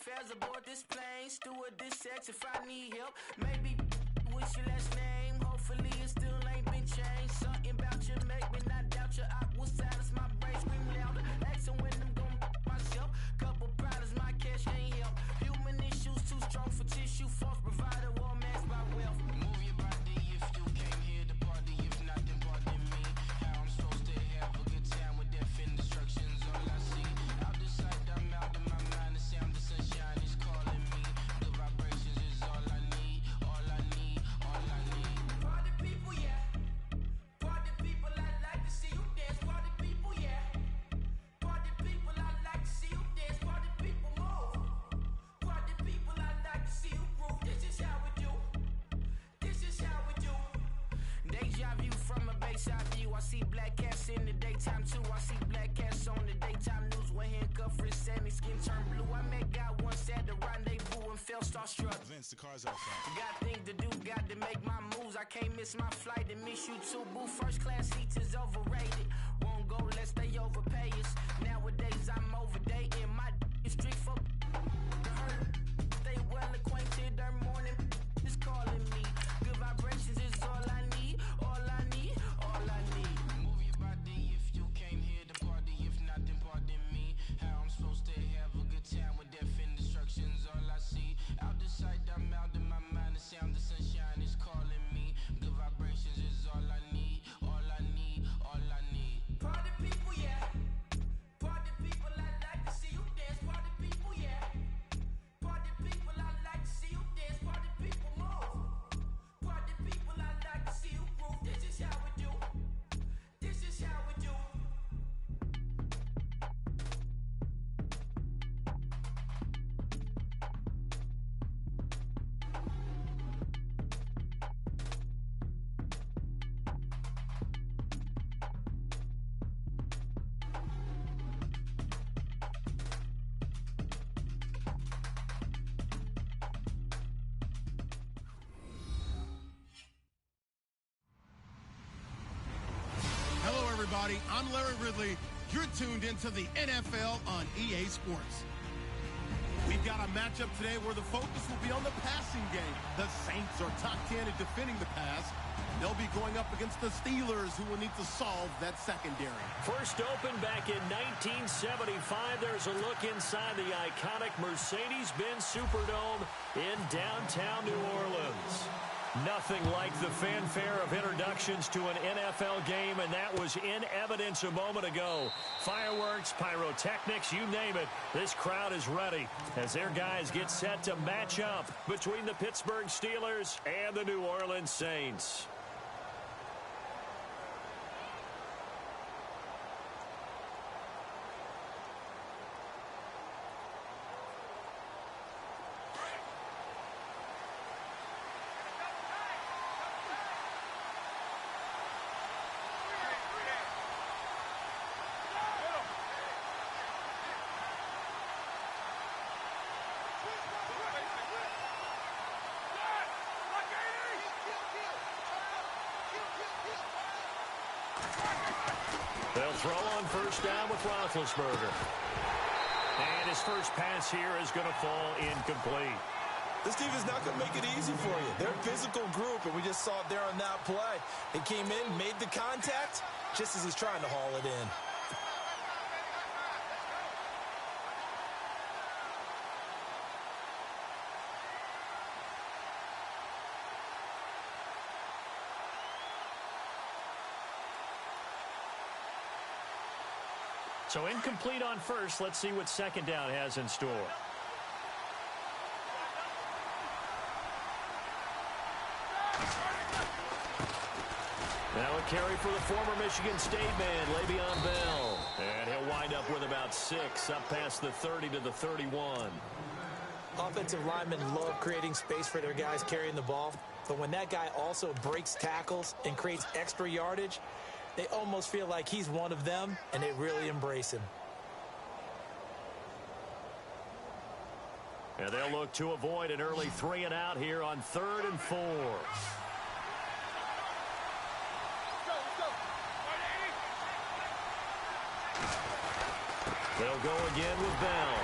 affairs aboard this plane. Steward this sex if I need help. Maybe what's your last name? Hopefully it still ain't been changed. Something about you make me not doubt you. I will silence my brain, scream louder. Asking when I'm gon' myself. Couple problems, my cash ain't help. Human issues too strong for tissue. False provider, war masked by wealth. Move your body if you came here to party. If not, then pardon me. How I'm supposed to have a good time with death and destruction's all I see. Out the sight, I'm out of my mind. The sound of sunshine is calling me. The vibrations is all I need. All I need, all I need. Party people, yeah. Party people, I like to see you dance. Party people, yeah. Party people, I like to see you dance. Party people, move. Party people, I like to see you groove. This is how we do. This is how we do. Deja vu from a bayside view. I see black cats in the daytime too. I see black cats on the daytime news. When handcuffed, wrist and his skin turned blue. I met God once at the rendezvous and felt starstruck. Vince, the car's outside. Got things to do, got to make my moves. I can't miss my flight and miss you too, boo. First class seats is overrated. Won't go lest they overpay us. Nowadays I'm overdating. My is strict for hurt. Stay well acquainted. Their morning is calling me. Good vibrations is all I need. All I need. All I need. Move your body if you came here to party. If not, then pardon me. How I'm supposed to have a good time with death and destruction's all I see. Out the sight, I'm out of my mind. The sound of sunshine is calling me. Good vibrations is all I need. All I need. All I need. Party people, yeah. Party people, I like to see you dance. Party people, yeah. Party people, I like to see you dance. Party people, move. Party people, I like to see you groove. This is how we do. This is how we do. Hello, everybody. I'm Larry Ridley. You're tuned into the NFL on EA Sports. We've got a matchup today where the focus will be on the passing game. The Saints are top 10 at defending the pass. They'll be going up against the Steelers, who will need to solve that secondary. First opened back in 1975. There's a look inside the iconic Mercedes-Benz Superdome in downtown New Orleans. Nothing like the fanfare of introductions to an NFL game, and that was in evidence a moment ago. Fireworks, pyrotechnics, you name it. This crowd is ready as their guys get set to match up between the Pittsburgh Steelers and the New Orleans Saints. They'll throw on first down with Roethlisberger. And his first pass here is going to fall incomplete. This team is not going to make it easy for you. They're a physical group, and we just saw it there on that play. They came in, made the contact, just as he's trying to haul it in. So incomplete on first. Let's see what second down has in store. Now a carry for the former Michigan State man, Le'Veon Bell. And he'll wind up with about 6, up past the 30 to the 31. Offensive linemen love creating space for their guys carrying the ball. But when that guy also breaks tackles and creates extra yardage, they almost feel like he's one of them, and they really embrace him. And they'll look to avoid an early 3 and out here on 3rd and 4. They'll go again with Bell.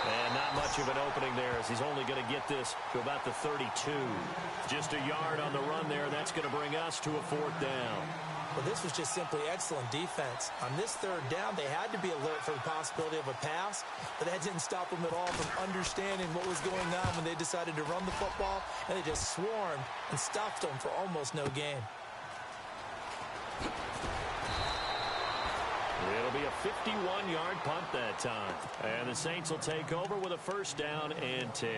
And not much much of an opening there, as he's only going to get this to about the 32. Just a yard on the run there. That's going to bring us to a 4th down. Well, this was just simply excellent defense. On this 3rd down, they had to be alert for the possibility of a pass, but that didn't stop them at all from understanding what was going on when they decided to run the football, and they just swarmed and stopped them for almost no gain. It'll be a 51-yard punt that time. And the Saints will take over with a 1st down and 10.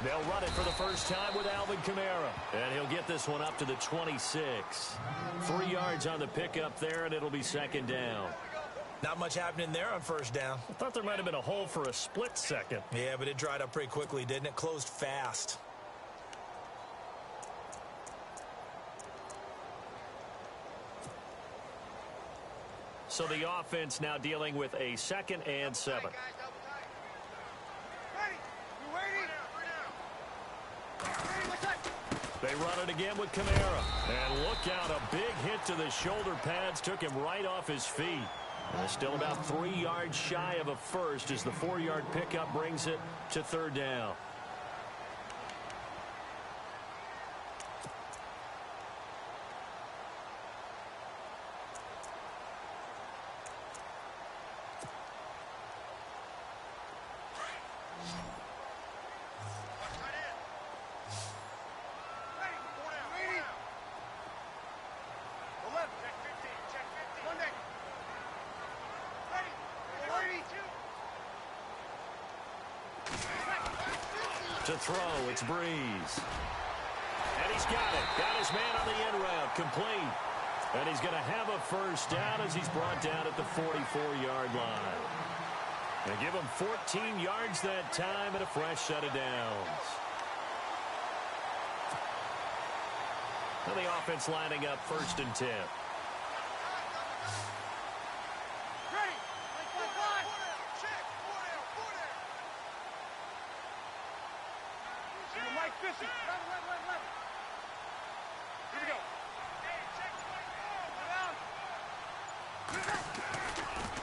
They'll run it for the first time with Alvin Kamara. And he'll get this one up to the 26. 3 yards on the pickup there, and it'll be 2nd down. Not much happening there on 1st down. I thought there might have been a hole for a split second. Yeah, but it dried up pretty quickly, didn't it? Closed fast. So the offense now dealing with a 2nd and 7. They run it again with Kamara. And look out, a big hit to the shoulder pads took him right off his feet. And they're still about 3 yards shy of a first as the 4-yard pickup brings it to 3rd down. To throw, it's Breeze. And he's got it. Got his man on the end route, complete. And he's going to have a 1st down as he's brought down at the 44-yard line. And give him 14 yards that time and a fresh set of downs. And the offense lining up 1st and 10.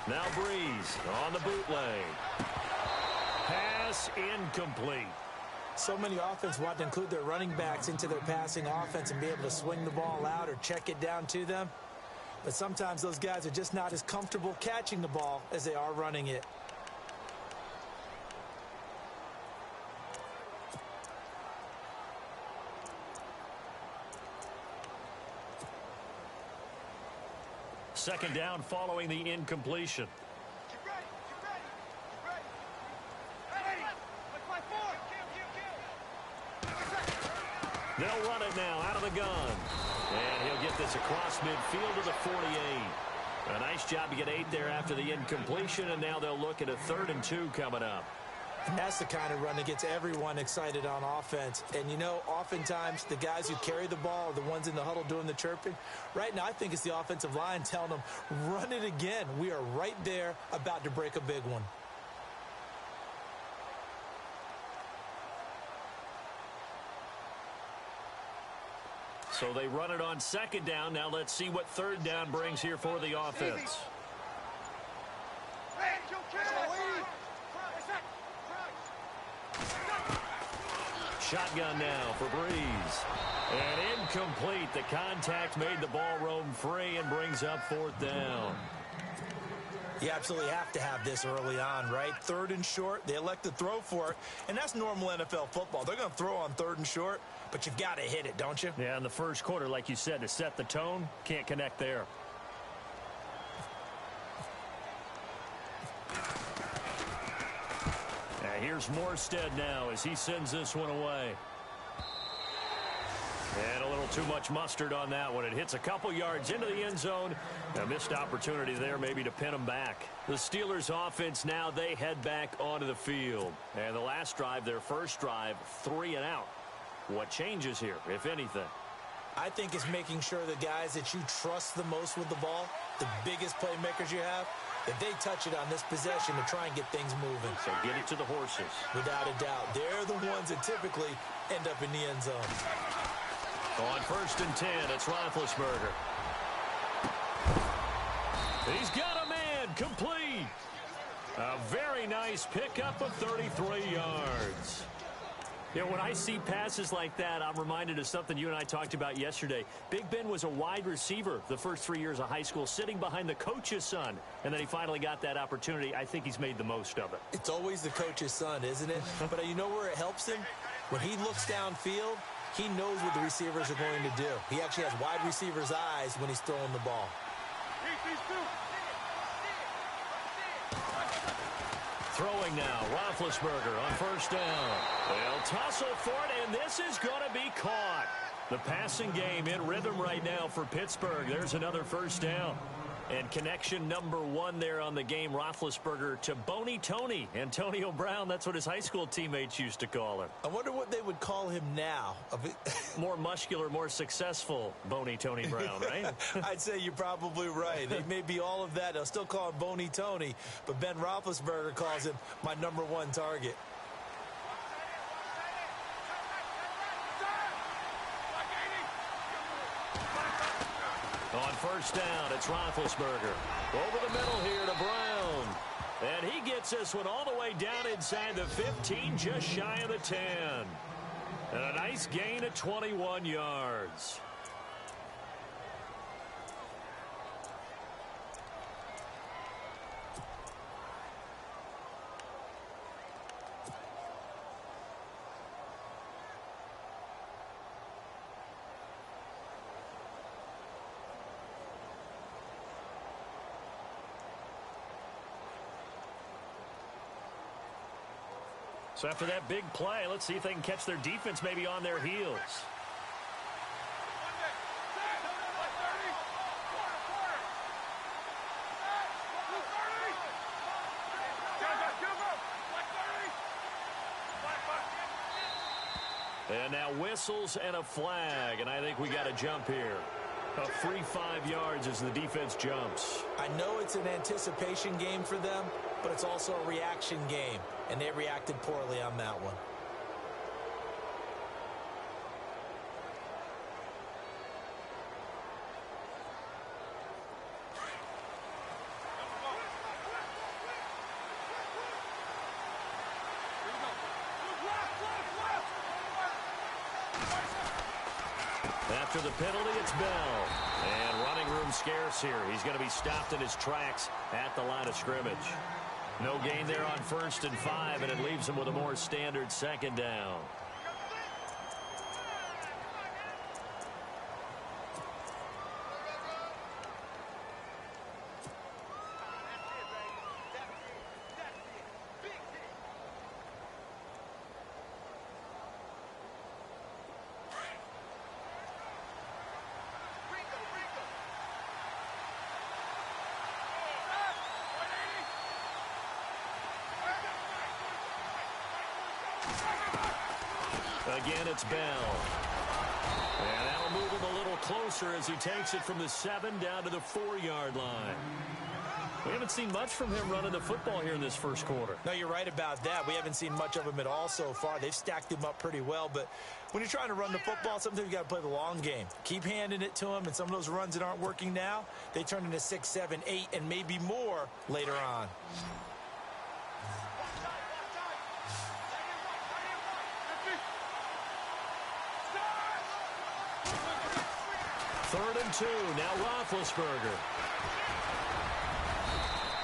Now Breeze on the bootleg. Pass incomplete. So many offenses want to include their running backs into their passing offense and be able to swing the ball out or check it down to them. But sometimes those guys are just not as comfortable catching the ball as they are running it. Second down following the incompletion. They'll run it now out of the gun. And he'll get this across midfield to the 48. A nice job to get 8 there after the incompletion, and now they'll look at a 3rd and 2 coming up. And that's the kind of run that gets everyone excited on offense. And, you know, oftentimes the guys who carry the ball are the ones in the huddle doing the chirping. Right now, I think it's the offensive line telling them, run it again. We are right there about to break a big one. So they run it on 2nd down. Now let's see what 3rd down brings here for the offense. Shotgun now for Breeze. And incomplete. The contact made the ball roam free and brings up 4th down. You absolutely have to have this early on, right? 3rd and short, they elect to throw for it, and that's normal NFL football. They're going to throw on 3rd and short, but you've got to hit it, don't you? Yeah, in the first quarter, like you said, to set the tone, can't connect there. Here's Morstead now as he sends this one away. And a little too much mustard on that one. It hits a couple yards into the end zone. A missed opportunity there maybe to pin them back. The Steelers offense now, they head back onto the field. And the last drive, their first drive, 3 and out. What changes here, if anything? I think it's making sure the guys that you trust the most with the ball, the biggest playmakers you have, that they touch it on this possession to try and get things moving. So get it to the horses. Without a doubt. They're the ones that typically end up in the end zone. On 1st and 10, it's Roethlisberger. He's got a man, complete. A very nice pickup of 33 yards. You know, when I see passes like that, I'm reminded of something you and I talked about yesterday. Big Ben was a wide receiver the first 3 years of high school, sitting behind the coach's son. And then he finally got that opportunity. I think he's made the most of it. It's always the coach's son, isn't it? But you know where it helps him? When he looks downfield, he knows what the receivers are going to do. He actually has wide receivers' eyes when he's throwing the ball. Throwing now, Roethlisberger on 1st down. They'll tussle for it, and this is going to be caught. The passing game in rhythm right now for Pittsburgh. There's another 1st down. And connection number 1 there on the game, Roethlisberger to Boney Tony. Antonio Brown, that's what his high school teammates used to call him. I wonder what they would call him now. More muscular, more successful Boney Tony Brown, right? I'd say you're probably right. They may be all of that. They'll still call him Boney Tony, but Ben Roethlisberger calls him my number 1 target. On 1st down, it's Roethlisberger. Over the middle here to Brown. And he gets this one all the way down inside the 15, just shy of the 10. And a nice gain of 21 yards. So after that big play, let's see if they can catch their defense maybe on their heels. And now whistles and a flag, and I think we got a jump here. A free 5 yards as the defense jumps. I know it's an anticipation game for them, but it's also a reaction game, and they reacted poorly on that one. After the penalty, it's Bell. And running room scarce here. He's going to be stopped in his tracks at the line of scrimmage. No gain there on 1st and 5, and it leaves him with a more standard 2nd down. Again, it's Bell. And that'll move him a little closer as he takes it from the 7 down to the 4-yard line. We haven't seen much from him running the football here in this first quarter. No, you're right about that. We haven't seen much of him at all so far. They've stacked him up pretty well. But when you're trying to run the football, sometimes you got to play the long game. Keep handing it to him, and some of those runs that aren't working now, they turn into 6, 7, 8, and maybe more later on. Third and 2, now Roethlisberger.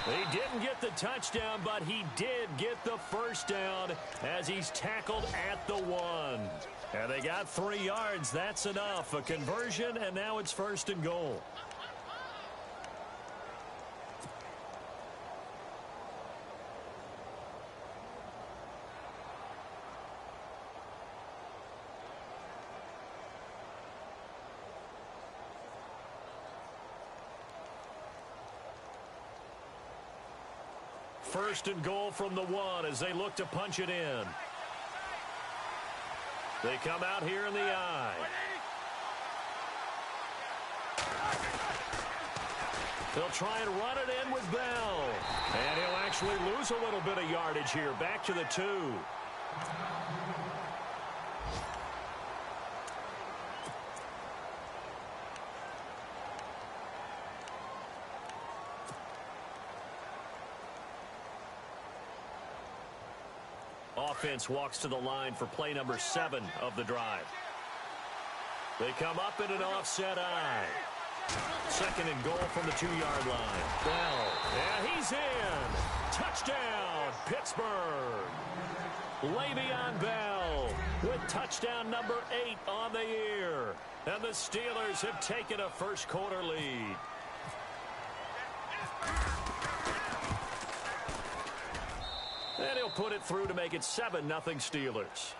He didn't get the touchdown, but he did get the 1st down as he's tackled at the 1. And they got 3 yards. That's enough. A conversion, and now it's 1st and goal. First and goal from the 1 as they look to punch it in. They come out here in the I. They'll try and run it in with Bell. And he'll actually lose a little bit of yardage here. Back to the 2. Offense walks to the line for play number 7 of the drive. They come up in an offset I. 2nd and goal from the 2-yard line. Bell. And he's in. Touchdown, Pittsburgh. Le'Veon Bell with touchdown number 8 on the year. And the Steelers have taken a first-quarter lead. And he'll put it through to make it 7-0 Steelers.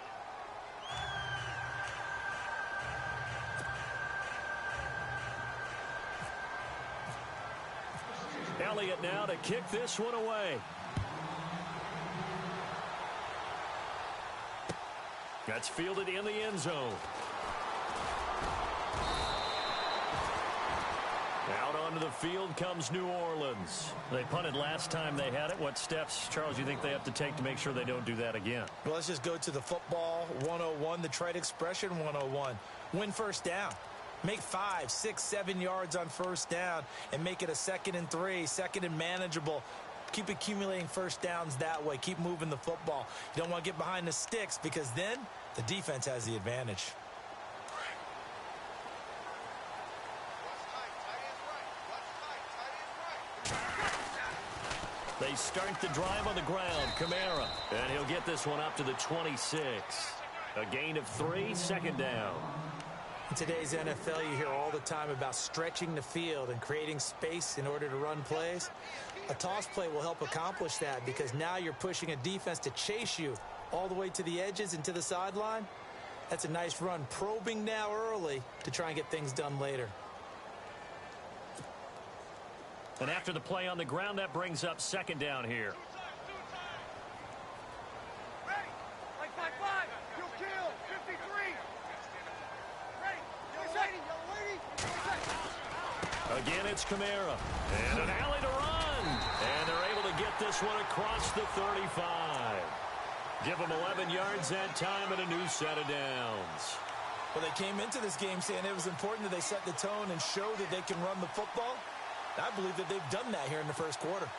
Elliott now to kick this one away. That's fielded in the end zone. Out onto the field comes New Orleans. They punted last time they had it. What steps, Charles, do you think they have to take to make sure they don't do that again? Well, let's just go to the football 101, the trite expression 101. Win first down. Make 5, 6, 7 yards on first down and make it a 2nd and 3, 2nd and manageable. Keep accumulating first downs that way. Keep moving the football. You don't want to get behind the sticks because then the defense has the advantage. They start the drive on the ground. Kamara. And he'll get this one up to the 26. A gain of 3, 2nd down. In today's NFL, you hear all the time about stretching the field and creating space in order to run plays. A toss play will help accomplish that because now you're pushing a defense to chase you all the way to the edges and to the sideline. That's a nice run, probing now early to try and get things done later. And after the play on the ground, that brings up 2nd down here. Again, it's Kamara. And an alley to run. And they're able to get this one across the 35. Give them 11 yards that time and a new set of downs. Well, they came into this game saying it was important that they set the tone and show that they can run the football. I believe that they've done that here in the first quarter.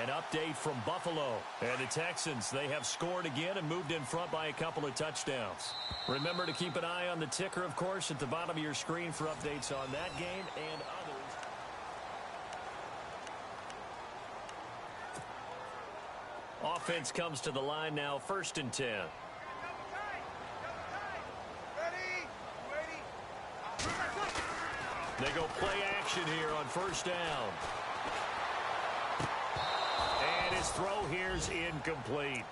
An update from Buffalo. And the Texans, they have scored again and moved in front by a couple of touchdowns. Remember to keep an eye on the ticker, of course, at the bottom of your screen for updates on that game and others. Offense comes to the line now, 1st and 10. They go play action here on 1st down. And his throw here's incomplete.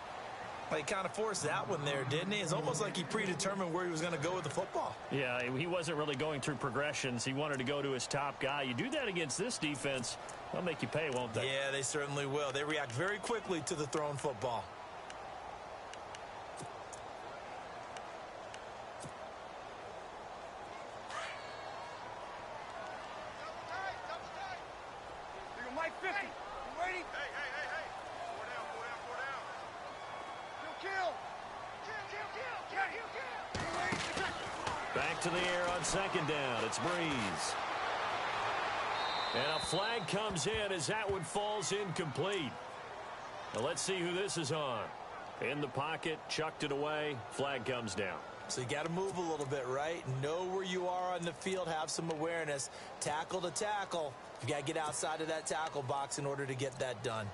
Well, he kind of forced that one there, didn't he? It's almost like he predetermined where he was going to go with the football. Yeah, he wasn't really going through progressions. He wanted to go to his top guy. You do that against this defense, they'll make you pay, won't they? Yeah, they certainly will. They react very quickly to the thrown football. Back to the air on 2nd down. It's Breeze. And a flag comes in as that one falls incomplete. Now let's see who this is on. In the pocket, chucked it away. Flag comes down. So you got to move a little bit, right? Know where you are on the field. Have some awareness. Tackle to tackle. You got to get outside of that tackle box in order to get that done.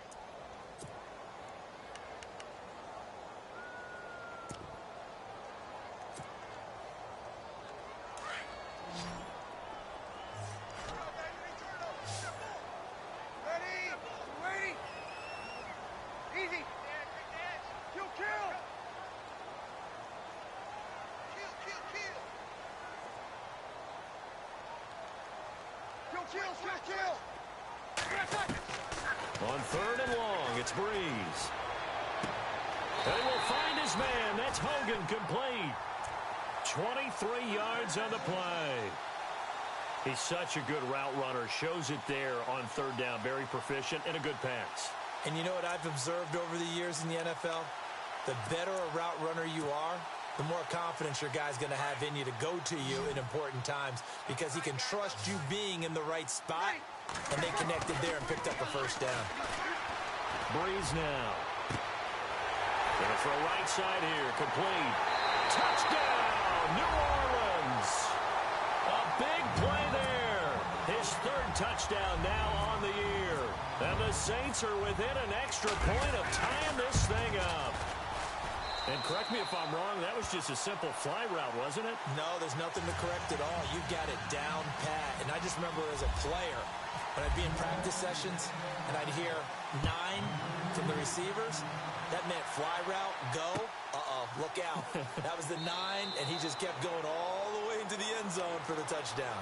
On 3rd and long, it's Breeze. And he will find his man. That's Hogan complete. 23 yards on the play. He's such a good route runner. Shows it there on third down. Very proficient and a good pass. And you know what I've observed over the years in the NFL? The better a route runner you are, the more confidence your guy's going to have in you to go to you in important times because he can trust you being in the right spot, and they connected there and picked up a first down. Breeze now. Gonna throw right side here. Complete. Touchdown, New Orleans. A big play there. His third touchdown now on the year. And the Saints are within an extra point of tying this thing up. And correct me if I'm wrong, that was just a simple fly route, wasn't it? No, there's nothing to correct at all. You've got it down pat. And I just remember as a player, when I'd be in practice sessions and I'd hear 9 from the receivers, that meant fly route, go, look out. That was the 9, and he just kept going all the way into the end zone for the touchdown.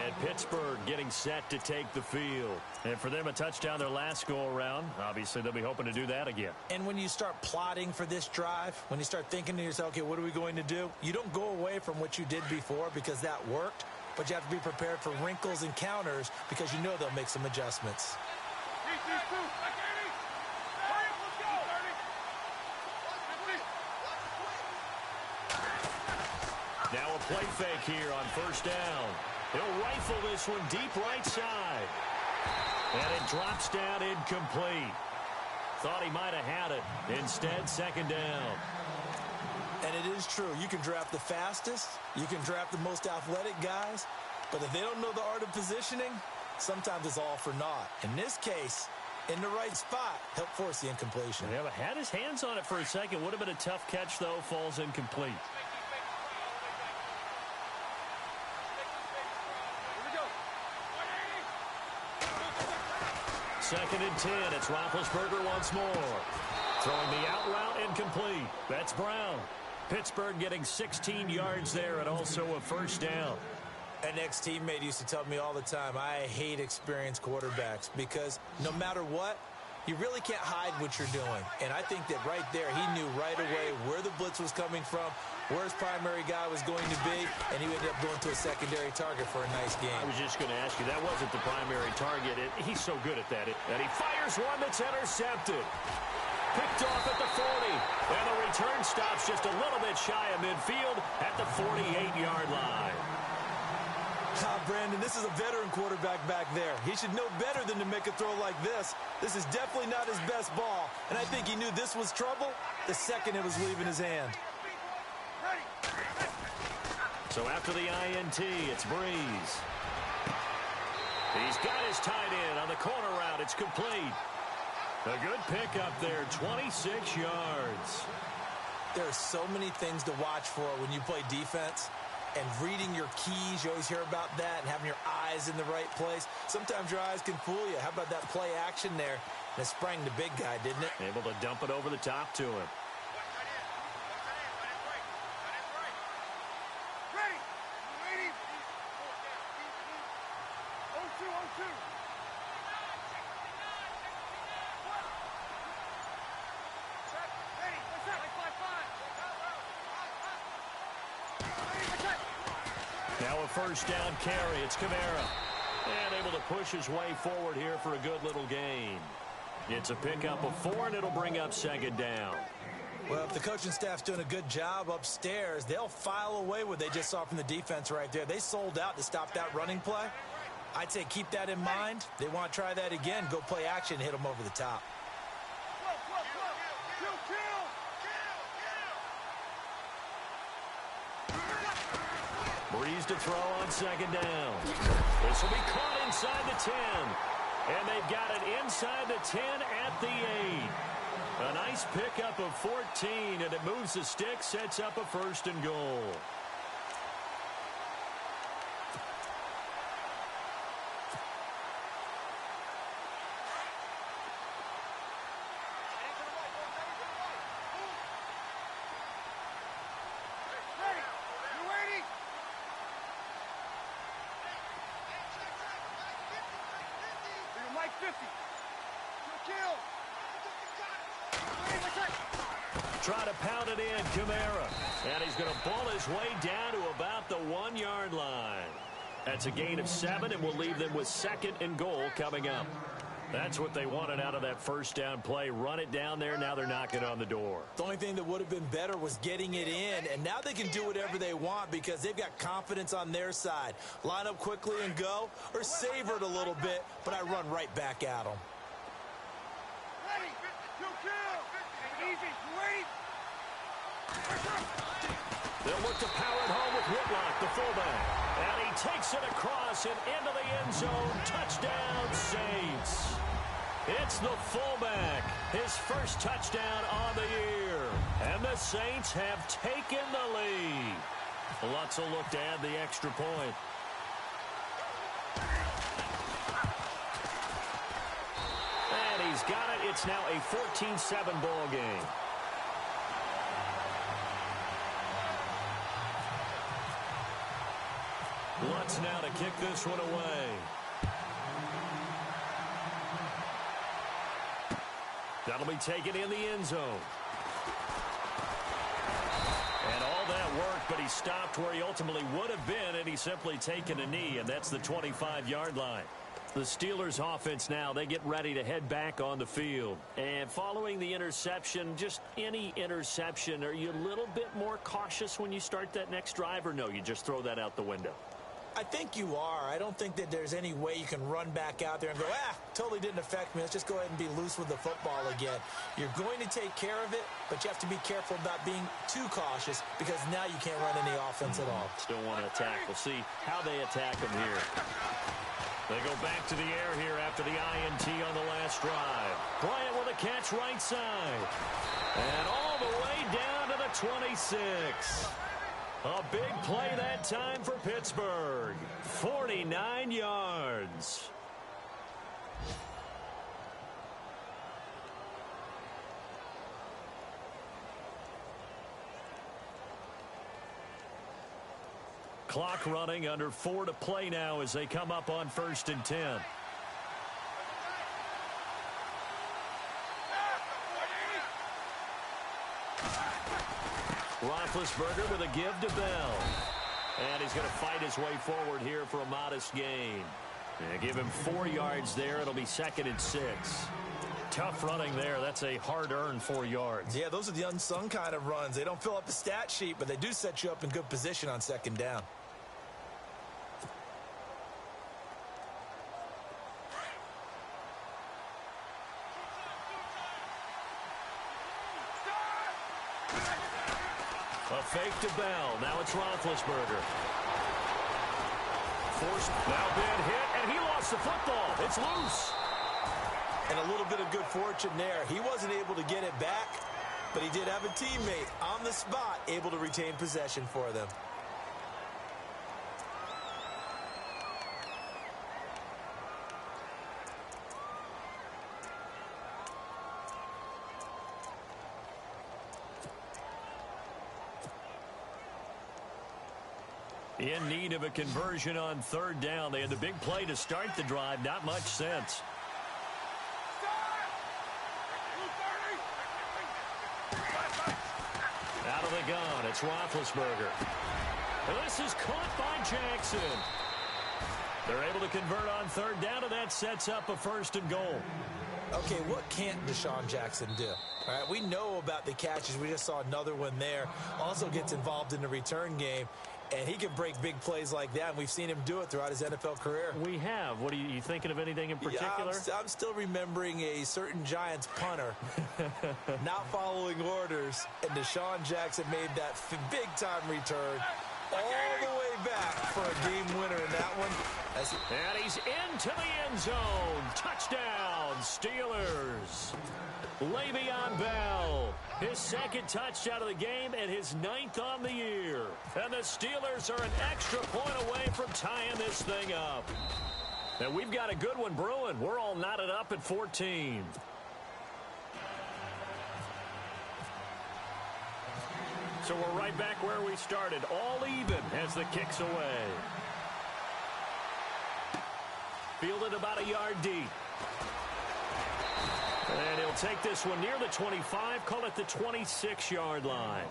And Pittsburgh getting set to take the field. And for them, a touchdown their last go-around. Obviously, they'll be hoping to do that again. And when you start plotting for this drive, when you start thinking to yourself, okay, what are we going to do? You don't go away from what you did before because that worked, but you have to be prepared for wrinkles and counters because you know they'll make some adjustments. Now a play fake here on first down. He'll rifle this one deep right side. And it drops down incomplete. Thought he might have had it. Instead, second down. And it is true. You can draft the fastest. You can draft the most athletic guys. But if they don't know the art of positioning, sometimes it's all for naught. In this case, in the right spot, help force the incompletion. Yeah, but had his hands on it for a second. Would have been a tough catch, though. Falls incomplete. Second and 10. It's Roethlisberger once more. Throwing the out route incomplete. That's Brown. Pittsburgh getting 16 yards there and also a first down. An ex-teammate used to tell me all the time, I hate experienced quarterbacks because no matter what, you really can't hide what you're doing. And I think that right there, he knew right away where the blitz was coming from, where his primary guy was going to be, and he ended up going to a secondary target for a nice game. I was just going to ask you, that wasn't the primary target. He's so good at that. And he fires one that's intercepted. Picked off at the 40. And the return stops just a little bit shy of midfield at the 48-yard line. Brandon, this is a veteran quarterback back there. He should know better than to make a throw like this. This is definitely not his best ball, and I think he knew this was trouble the second it was leaving his hand. So after the INT, it's Breeze. He's got his tight end on the corner route. It's complete. A good pickup there, 26 yards. There are so many things to watch for when you play defense. And reading your keys, you always hear about that, and having your eyes in the right place. Sometimes your eyes can fool you. How about that play action there? And it sprang the big guy, didn't it? Able to dump it over the top to him. Now a first down carry. It's Kamara. And able to push his way forward here for a good little gain. It's a pickup of 4, and it'll bring up second down. Well, if the coaching staff's doing a good job upstairs, they'll file away what they just saw from the defense right there. They sold out to stop that running play. I'd say keep that in mind. They want to try that again. Go play action, hit them over the top. Breeze to throw on second down. This will be caught inside the 10. And they've got it inside the 10 at the 8. A nice pickup of 14, and it moves the stick, sets up a first and goal. Try to pound it in, Kamara. And he's going to ball his way down to about the 1-yard line. That's a gain of 7, and we'll leave them with 2nd and goal coming up. That's what they wanted out of that first down play. Run it down there. Now they're knocking on the door. The only thing that would have been better was getting it in, and now they can do whatever they want because they've got confidence on their side. Line up quickly and go, or savor it a little bit, but I run right back at them. They'll look to power it home with Whitlock, the fullback. And he takes it across and into the end zone. Touchdown, Saints. It's the fullback. His first touchdown on the year. And the Saints have taken the lead. Lutz will look to add the extra point. And he's got it. It's now a 14-7 ball game. Lutz now to kick this one away. That'll be taken in the end zone. And all that work, but he stopped where he ultimately would have been, and he's simply taken a knee, and that's the 25-yard line. The Steelers offense now, they get ready to head back on the field. And following the interception, just any interception, are you a little bit more cautious when you start that next drive, or no, you just throw that out the window? I think you are. I don't think that there's any way you can run back out there and go, totally didn't affect me. Let's just go ahead and be loose with the football again. You're going to take care of it, but you have to be careful about being too cautious because now you can't run any offense at all. Still want to attack. We'll see how they attack them here. They go back to the air here after the INT on the last drive. Bryant with a catch right side. And all the way down to the 26. A big play that time for Pittsburgh. 49 yards. Clock running, under 4 to play now as they come up on 1st and 10. Roethlisberger with a give to Bell. And he's going to fight his way forward here for a modest gain. Give him 4 yards there. It'll be 2nd and 6. Tough running there. That's a hard-earned 4 yards. Yeah, those are the unsung kind of runs. They don't fill up the stat sheet, but they do set you up in good position on 2nd down. A fake to Bell. Now it's Roethlisberger. Forced, now been hit, and he lost the football. It's loose. And a little bit of good fortune there. He wasn't able to get it back, but he did have a teammate on the spot able to retain possession for them. In need of a conversion on 3rd down. They had the big play to start the drive. Not much sense. Out of the gun, it's Roethlisberger. And this is caught by Jackson. They're able to convert on 3rd down, and that sets up a 1st and goal. Okay, what can't Deshaun Jackson do? All right, we know about the catches. We just saw another one there. Also gets involved in the return game. And he can break big plays like that, and we've seen him do it throughout his NFL career. We have. What are you thinking of anything in particular? Yeah, I'm still remembering a certain Giants punter not following orders, and Deshaun Jackson made that big-time return all the way back for a game winner in that one. And he's into the end zone. Touchdown, Steelers. Le'Veon Bell, his 2nd touchdown of the game and his 9th on the year. And the Steelers are an extra point away from tying this thing up. And we've got a good one brewing. We're all knotted up at 14. So we're right back where we started, all even as the kick's away. Fielded about a yard deep. And he'll take this one near the 25, call it the 26-yard line.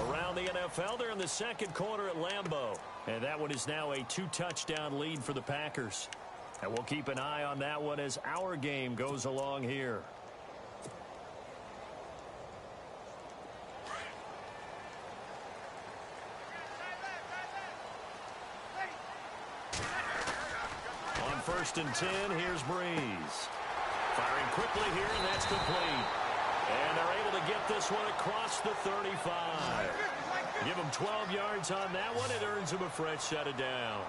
Around the NFL, they're in the second quarter at Lambeau. And that one is now a 2-touchdown lead for the Packers. And we'll keep an eye on that one as our game goes along here. On 1st and 10, here's Breeze. Firing quickly here, and that's complete. And they're able to get this one across the 35. Give them 12 yards on that one. It earns them a fresh set of downs.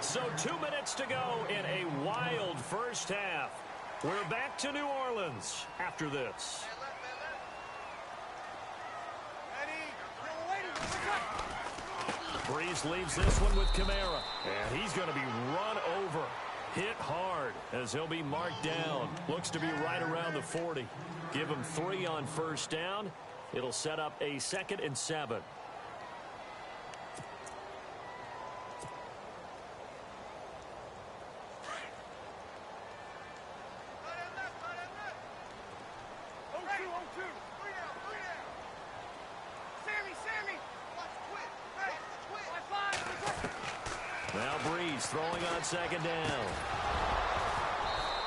So 2 minutes to go in a wild first half. We're back to New Orleans after this. Breeze leaves this one with Kamara. And he's going to be run over. Hit hard as he'll be marked down. Looks to be right around the 40. Give him 3 on 1st down. It'll set up a 2nd and 7. Now Breeze throwing on 2nd down.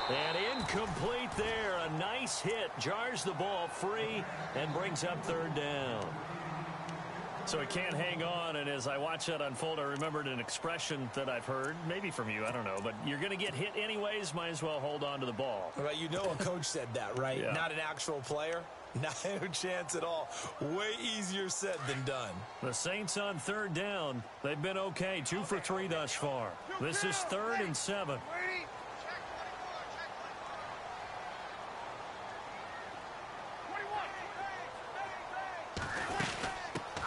And incomplete there. A nice hit. Jars the ball free and brings up 3rd down. So he can't hang on, and as I watch that unfold, I remembered an expression that I've heard, maybe from you, I don't know, but you're going to get hit anyways, might as well hold on to the ball. Well, you know a coach said that, right? Yeah. Not an actual player. Not a chance at all. Way easier said than done. The Saints on 3rd down. They've been okay. 2 for 3 thus far. This is 3rd and 7.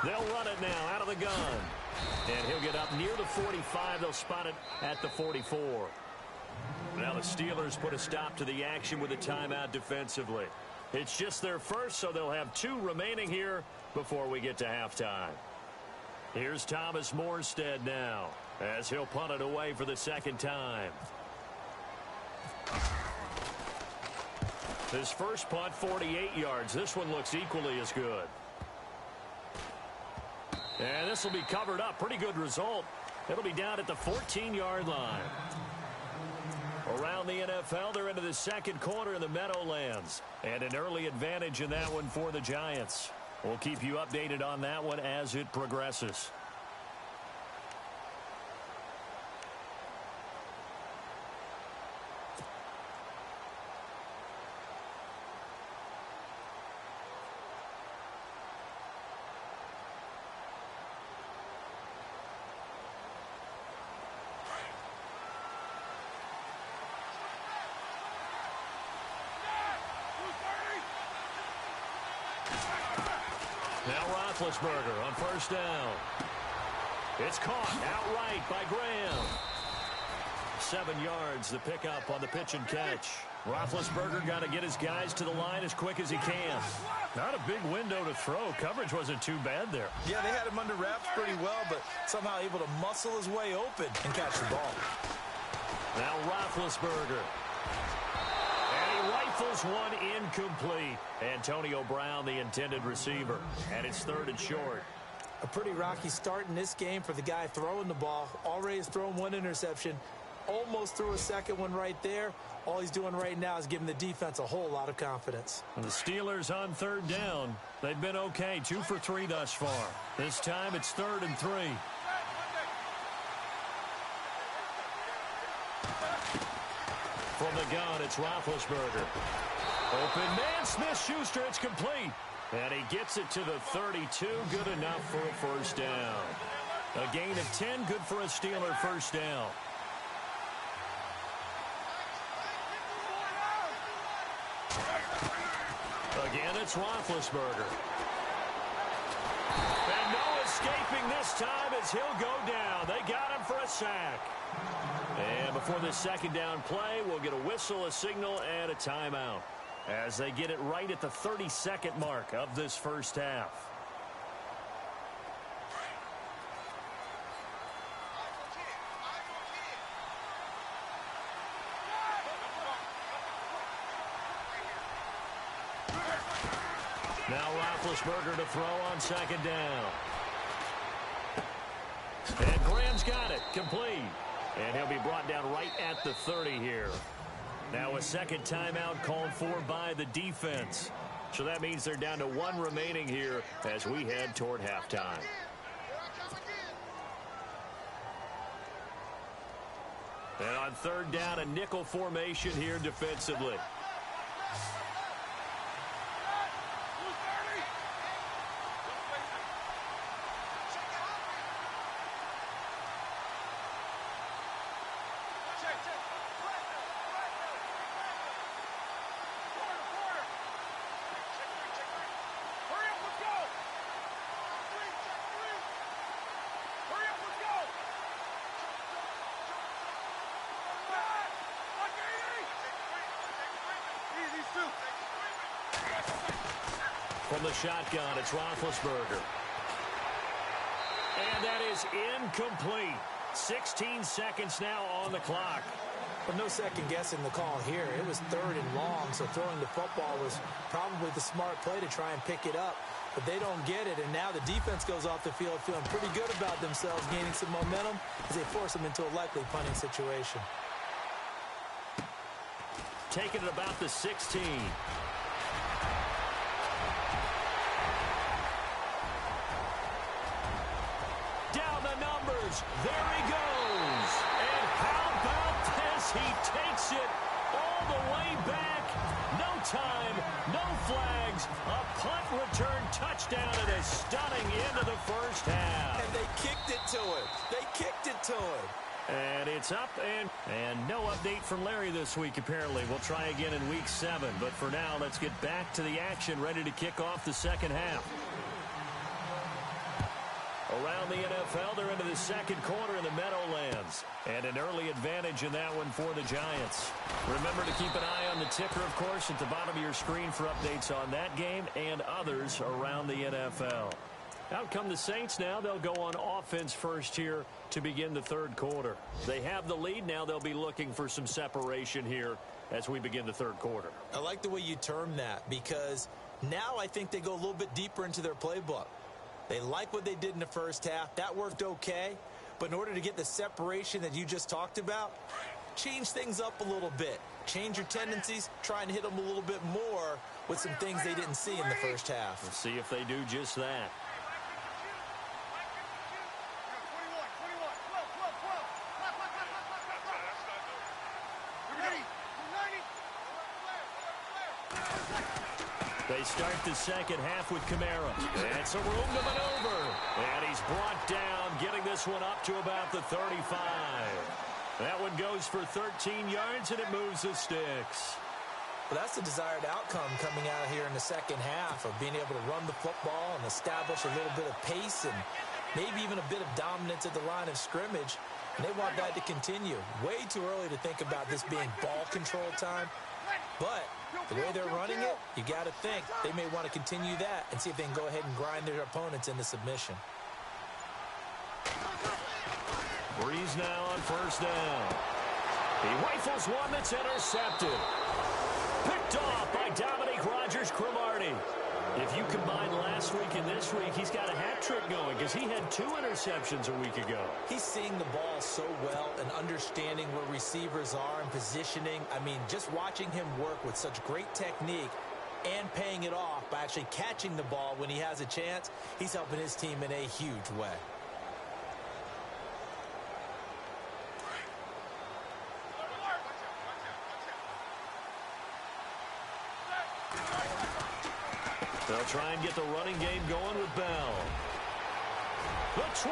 They'll run it now out of the gun. And he'll get up near the 45. They'll spot it at the 44. Now the Steelers put a stop to the action with a timeout defensively. It's just their first, so they'll have 2 remaining here before we get to halftime. Here's Thomas Morstead now as he'll punt it away for the 2nd time. His first punt, 48 yards. This one looks equally as good. And this will be covered up. Pretty good result. It'll be down at the 14-yard line. Around the NFL, they're into the 2nd quarter in the Meadowlands. And an early advantage in that one for the Giants. We'll keep you updated on that one as it progresses. Now Roethlisberger on 1st down. It's caught outright by Graham. 7 yards, the pickup on the pitch and catch. Roethlisberger got to get his guys to the line as quick as he can. Not a big window to throw. Coverage wasn't too bad there. Yeah, they had him under wraps pretty well, but somehow able to muscle his way open and catch the ball. Now Roethlisberger. And he rifles one incomplete. Antonio Brown, the intended receiver. And it's 3rd and short. A pretty rocky start in this game for the guy throwing the ball. Already has thrown 1 interception. Almost threw a 2nd one right there. All he's doing right now is giving the defense a whole lot of confidence. And the Steelers on 3rd down. They've been okay. 2 for 3 thus far. This time it's 3rd and 3. From the gun, it's Roethlisberger. Open man, Smith-Schuster, it's complete. And he gets it to the 32, good enough for a 1st down. A gain of 10, good for a Steeler 1st down. Again, it's Roethlisberger. And no escaping this time as he'll go down. They got him for a sack. And before this 2nd down play, we'll get a whistle, a signal, and a timeout as they get it right at the 32nd mark of this first half. Now Roethlisberger to throw on second down. And Graham's got it. Complete. And he'll be brought down right at the 30 here. Now a second timeout called for by the defense. So that means they're down to one remaining here as we head toward halftime. And on third down, a nickel formation here defensively. From the shotgun, it's Roethlisberger. And that is incomplete. 16 seconds now on the clock. Well, no second guessing the call here. It was third and long, so throwing the football was probably the smart play to try and pick it up. But they don't get it, and now the defense goes off the field feeling pretty good about themselves, gaining some momentum as they force them into a likely punting situation. Taking it about the 16. There he goes. And how about this? He takes it all the way back. No time, no flags. A punt return touchdown and a stunning end of the first half. And they kicked it to him. They kicked it to him. And it's up and no update from Larry this week, apparently. We'll try again in week 7. But for now, let's get back to the action, ready to kick off the second half. Around the NFL, they're into the second quarter in the Meadowlands. And an early advantage in that one for the Giants. Remember to keep an eye on the ticker, of course, at the bottom of your screen for updates on that game and others around the NFL. Out come the Saints now. They'll go on offense first here to begin the third quarter. They have the lead. Now they'll be looking for some separation here as we begin the third quarter. I like the way you term that because now I think they go a little bit deeper into their playbook. They like what they did in the first half. That worked okay. But in order to get the separation that you just talked about, change things up a little bit. Change your tendencies. Try and hit them a little bit more with some things they didn't see in the first half. We'll see if they do just that. They start the second half with Kamara. And some room to maneuver. And he's brought down, getting this one up to about the 35. That one goes for 13 yards, and it moves the sticks. Well, that's the desired outcome coming out of here in the second half of being able to run the football and establish a little bit of pace and maybe even a bit of dominance at the line of scrimmage. And they want that to continue. Way too early to think about this being ball control time. But the way they're running it, you got to think they may want to continue that and see if they can go ahead and grind their opponents into submission. Breeze now on first down. He rifles one that's intercepted. Picked off by Dominique Rodgers-Cromartie. If you combine last week and this week, he's got a hat trick going because he had 2 interceptions a week ago. He's seeing the ball so well and understanding where receivers are and positioning. I mean, just watching him work with such great technique and paying it off by actually catching the ball when he has a chance, he's helping his team in a huge way. They'll try and get the running game going with Bell. The 20.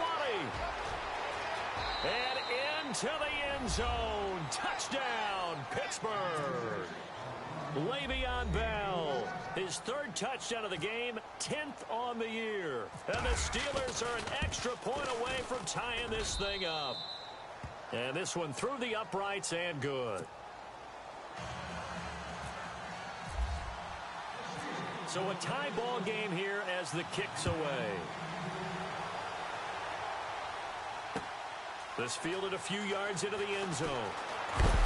And into the end zone. Touchdown, Pittsburgh. Le'Veon Bell. His 3rd touchdown of the game, 10th on the year. And the Steelers are an extra point away from tying this thing up. And this one through the uprights and good. So a tie ball game here as the kick's away. This fielded a few yards into the end zone.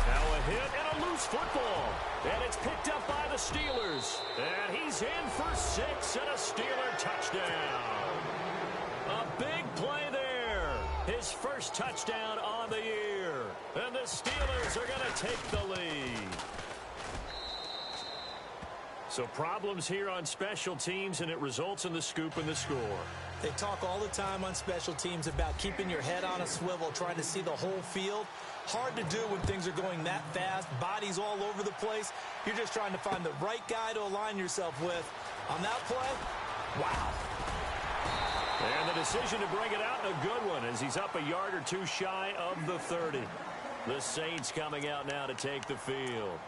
Now a hit and a loose football. And it's picked up by the Steelers. And he's He's in for 6 and a Steeler touchdown. A big play there. His first touchdown on the year. And the Steelers are going to take the lead. So problems here on special teams, and it results in the scoop and the score. They talk all the time on special teams about keeping your head on a swivel, trying to see the whole field. Hard to do when things are going that fast, bodies all over the place. You're just trying to find the right guy to align yourself with. On that play, wow. And the decision to bring it out in a good one as he's up a yard or two shy of the 30. The Saints coming out now to take the field.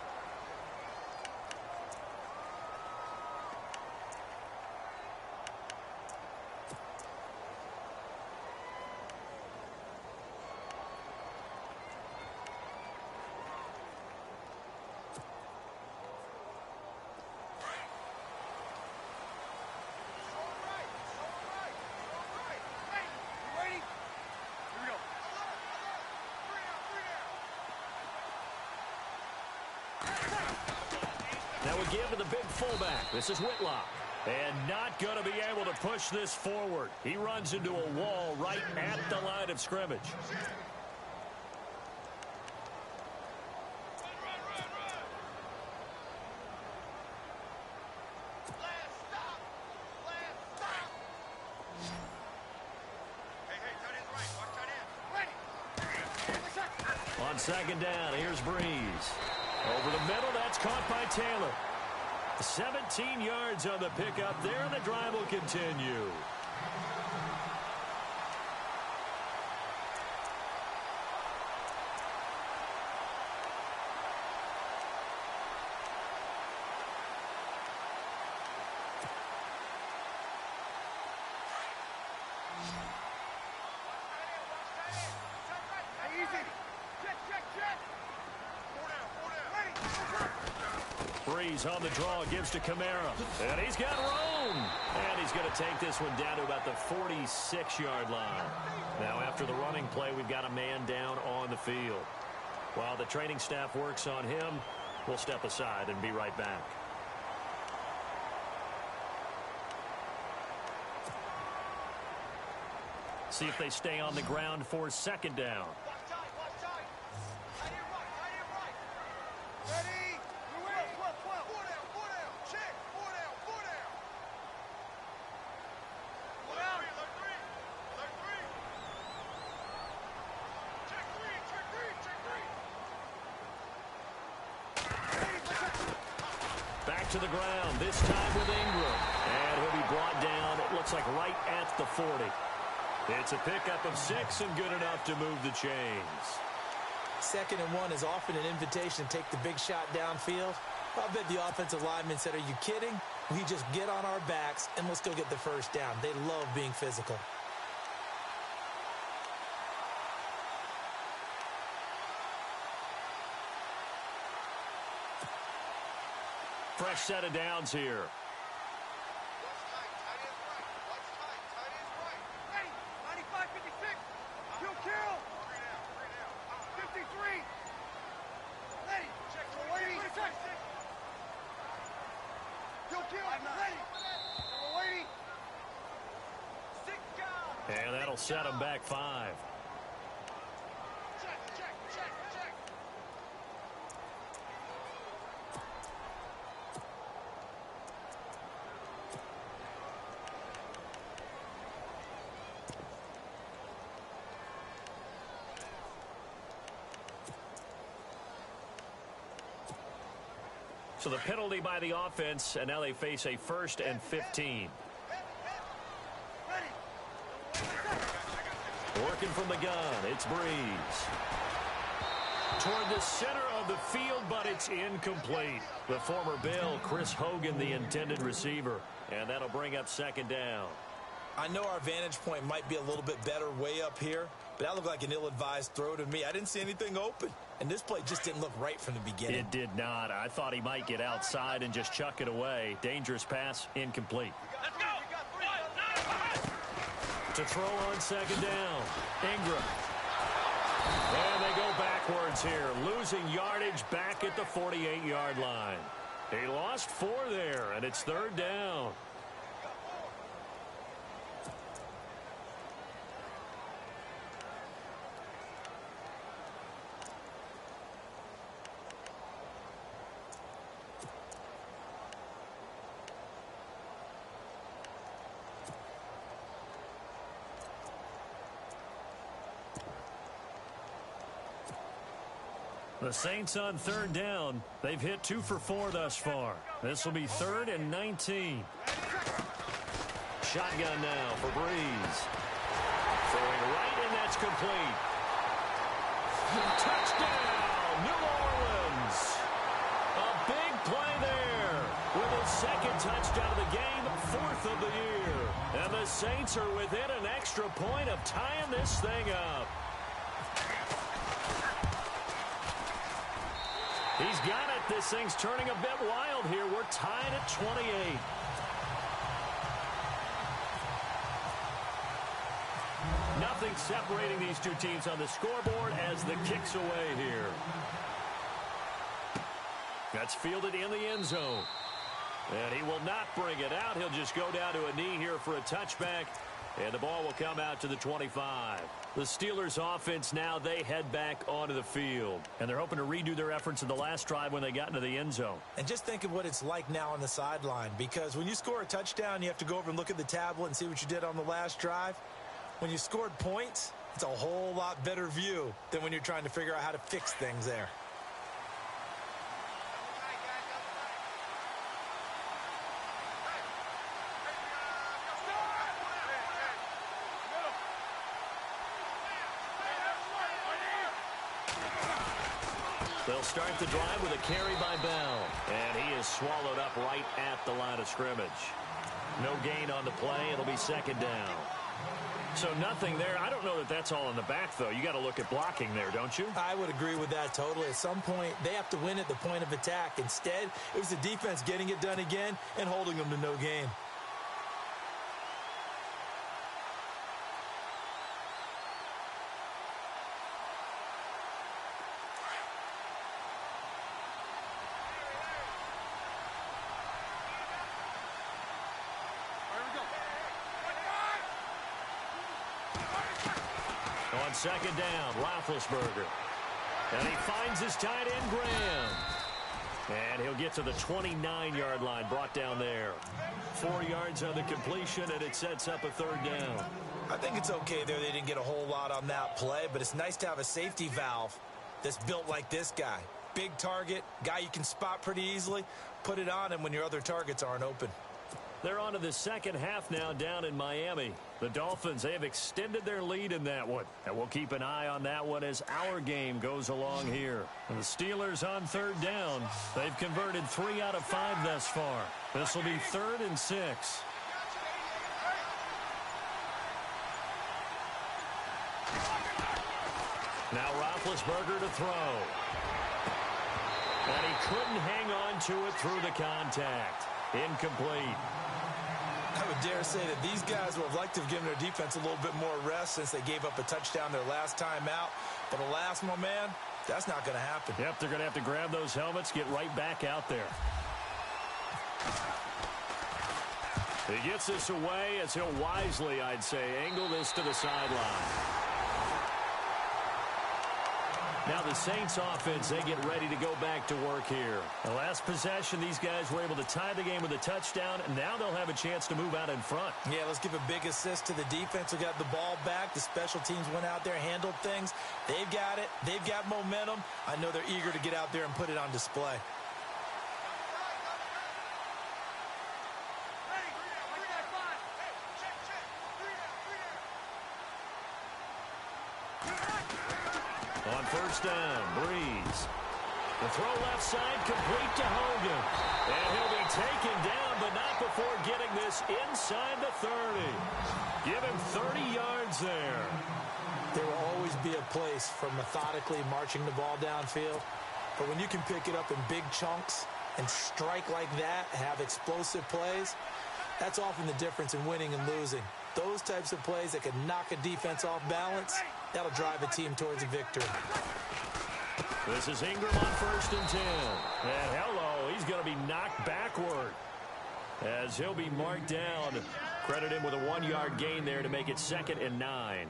Now we give to the big fullback. This is Whitlock. And not going to be able to push this forward. He runs into a wall right at the line of scrimmage. On second down, here's Breeze. Over the middle, that's caught by Taylor. 17 yards on the pickup there, and the drive will continue. Breeze on the draw, gives to Kamara. And he's got room. And he's going to take this one down to about the 46-yard line. Now, after the running play, we've got a man down on the field. While the training staff works on him, we'll step aside and be right back. See if they stay on the ground for second down. Back to the ground, this time with Ingram. And he'll be brought down, it looks like right at the 40. It's a pickup of 6 and good enough to move the chains. 2nd and 1 is often an invitation to take the big shot downfield. I bet the offensive lineman said, "Are you kidding? We just get on our backs and let's go get the first down." They love being physical. Fresh set of downs here. And that'll set them back 5. So the penalty by the offense, and now they face a 1st and 15. Working from the gun, it's Breeze. Toward the center of the field, but it's incomplete. The former Bill, Chris Hogan, the intended receiver. And that'll bring up second down. I know our vantage point might be a little bit better way up here, but that looked like an ill-advised throw to me. I didn't see anything open. And this play just didn't look right from the beginning. It did not. I thought he might get outside and just chuck it away. Dangerous pass, incomplete. Let's go. To throw on second down, Ingram. And they go backwards here, losing yardage back at the 48-yard line. He lost 4 there, and it's third down. The Saints on third down. They've hit 2 for 4 thus far. This will be 3rd and 19. Shotgun now for Breeze. Throwing right, and that's complete. Touchdown, New Orleans. A big play there with his 2nd touchdown of the game, 4th of the year. And the Saints are within an extra point of tying this thing up. He's got it. This thing's turning a bit wild here. We're tied at 28. Nothing separating these two teams on the scoreboard as the kick's away here. That's fielded in the end zone. And he will not bring it out. He'll just go down to a knee here for a touchback. And the ball will come out to the 25. The Steelers offense now, they head back onto the field. And they're hoping to redo their efforts in the last drive when they got into the end zone. And just think of what it's like now on the sideline. Because when you score a touchdown, you have to go over and look at the tablet and see what you did on the last drive. When you scored points, it's a whole lot better view than when you're trying to figure out how to fix things there. They'll start the drive with a carry by Bell. And he is swallowed up right at the line of scrimmage. No gain on the play. It'll be 2nd down. So nothing there. I don't know that that's all in the back, though. You got to look at blocking there, don't you? I would agree with that totally. At some point, they have to win at the point of attack. Instead, it was the defense getting it done again and holding them to no gain. On 2nd down, Roethlisberger. And he finds his tight end, Graham. And he'll get to the 29-yard line, brought down there. 4 yards on the completion, and it sets up a 3rd down. I think it's okay there. They didn't get a whole lot on that play, but it's nice to have a safety valve that's built like this guy. Big target, guy you can spot pretty easily. Put it on him when your other targets aren't open. They're on to the second half now down in Miami. The Dolphins, they have extended their lead in that one. And we'll keep an eye on that one as our game goes along here. And the Steelers on 3rd down. They've converted 3 out of 5 thus far. This will be 3rd and 6. Now Roethlisberger to throw. And he couldn't hang on to it through the contact. Incomplete. I would dare say that these guys would have liked to have given their defense a little bit more rest since they gave up a touchdown their last time out. But alas, my man, that's not going to happen. Yep, they're going to have to grab those helmets, get right back out there. He gets this away as he'll wisely, I'd say, angle this to the sideline. Now the Saints offense, they get ready to go back to work here. The last possession, these guys were able to tie the game with a touchdown, and now they'll have a chance to move out in front. Yeah, let's give a big assist to the defense who got the ball back. The special teams went out there, handled things. They've got it. They've got momentum. I know they're eager to get out there and put it on display. On 1st down, Breeze. The throw left side, complete to Hogan. And he'll be taken down, but not before getting this inside the 30. Give him 30 yards there. There will always be a place for methodically marching the ball downfield. But when you can pick it up in big chunks and strike like that, have explosive plays, that's often the difference in winning and losing. Those types of plays that can knock a defense off balance, that'll drive a team towards a victory. This is Ingram on 1st and 10. And hello, he's going to be knocked backward as he'll be marked down. Credit him with a 1-yard gain there to make it 2nd and 9.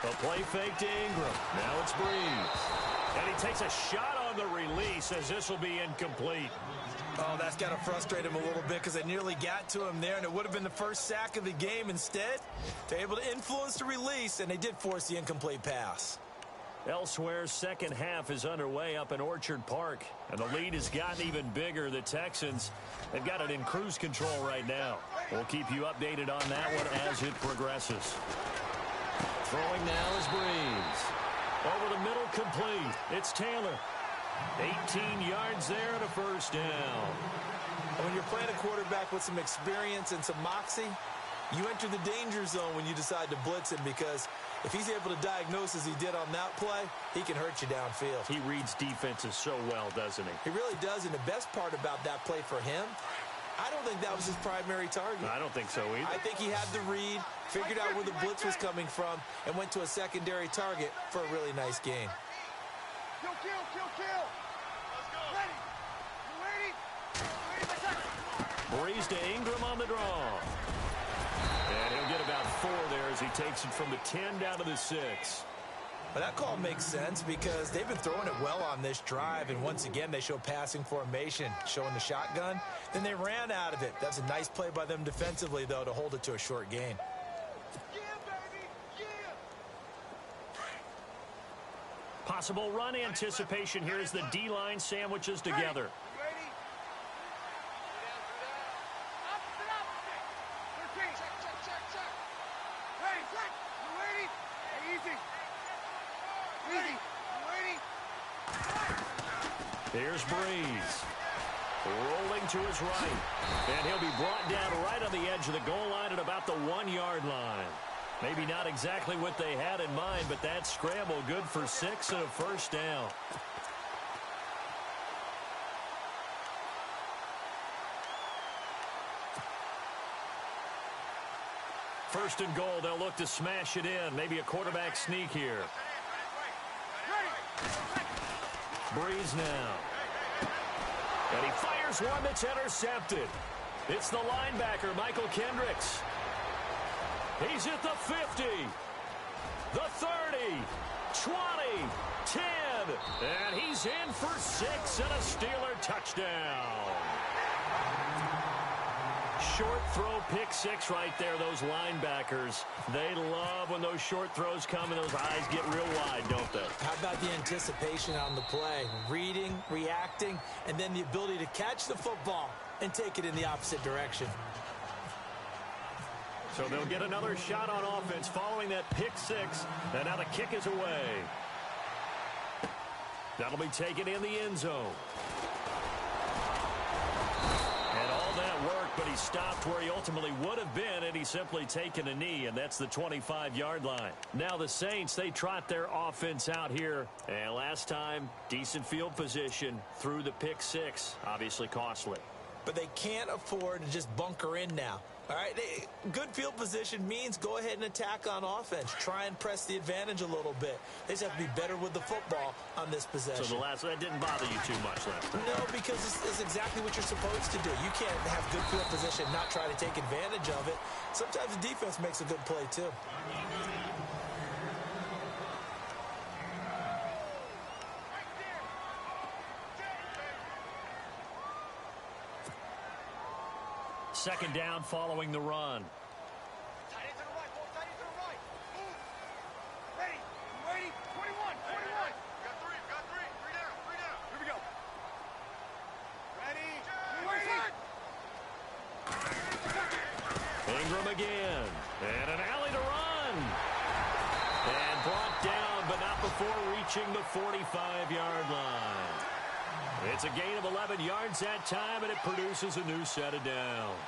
The play fake to Ingram. Now it's Breeze. And he takes a shot on the release as this will be incomplete. Oh, that's got to frustrate him a little bit because they nearly got to him there, and it would have been the first sack of the game. Instead, they're able to influence the release, and they did force the incomplete pass. Elsewhere, second half is underway up in Orchard Park, and the lead has gotten even bigger. The Texans, they've got it in cruise control right now. We'll keep you updated on that one as it progresses. Throwing now is Breeze. Over the middle, complete. It's Taylor. 18 yards there and a first down. When you're playing a quarterback with some experience and some moxie, you enter the danger zone when you decide to blitz him, because if he's able to diagnose as he did on that play, he can hurt you downfield. He reads defenses so well, doesn't he? He really does, and the best part about that play for him, I don't think that was his primary target. I don't think so either. I think he had the read, figured out where the blitz was coming from, and went to a secondary target for a really nice gain. Kill, kill, kill, kill. Let's go. Ready. You ready? Breeze to Ingram on the draw. And he'll get about 4 there as he takes it from the 10 down to the 6. But that call makes sense because they've been throwing it well on this drive, and once again they show passing formation, showing the shotgun. Then they ran out of it. That's a nice play by them defensively, though, to hold it to a short gain. Yeah, baby. Yeah. Possible run anticipation here as the D-line sandwiches together. Ready? Opposite. 13. Check. Ready. You ready? Hey, easy. Easy. You ready? Here's Breeze. Rolling to his right. And he'll be brought down right on the edge of the goal line at about the 1-yard line. Maybe not exactly what they had in mind, but that scramble good for 6 and a first down. First and goal, they'll look to smash it in. Maybe a quarterback sneak here. Breeze now. And he fires one that's intercepted. It's the linebacker, Michael Kendricks. He's at the 50, the 30, 20, 10, and he's in for 6 and a Steeler touchdown. Short throw, pick 6 right there, those linebackers. They love when those short throws come and those eyes get real wide, don't they? How about the anticipation on the play? Reading, reacting, and then the ability to catch the football and take it in the opposite direction. So they'll get another shot on offense following that pick 6, and now the kick is away. That'll be taken in the end zone. And all that worked, but he stopped where he ultimately would have been, and he's simply taken a knee, and that's the 25-yard line. Now the Saints, they trot their offense out here, and last time, decent field position through the pick 6, obviously costly. But they can't afford to just bunker in now. All right, good field position means go ahead and attack on offense. Try and press the advantage a little bit. They just have to be better with the football on this possession. So that didn't bother you too much last time? No, because it's exactly what you're supposed to do. You can't have good field position and not try to take advantage of it. Sometimes the defense makes a good play, too. Second down following the run. Tight end to the right. Ball tight end to the right. Move. Ready. You ready? 21. Got 3. Three down. Here we go. Ready. You ready? Ingram again. And an alley to run. And brought down, but not before reaching the 45-yard line. It's a gain of 11 yards that time, and it produces a new set of downs.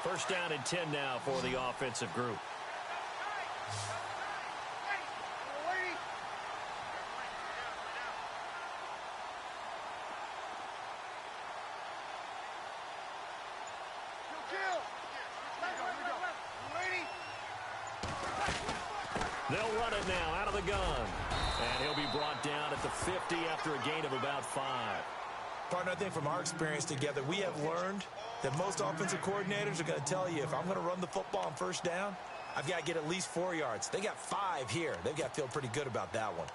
First down and 10 now for the offensive group. They'll run it now out of the gun. And he'll be brought down at the 50 after a gain of about 5. Partner, I think from our experience together, we have learned that most offensive coordinators are going to tell you, if I'm going to run the football on first down, I've got to get at least 4 yards. They got 5 here. They've got to feel pretty good about that one.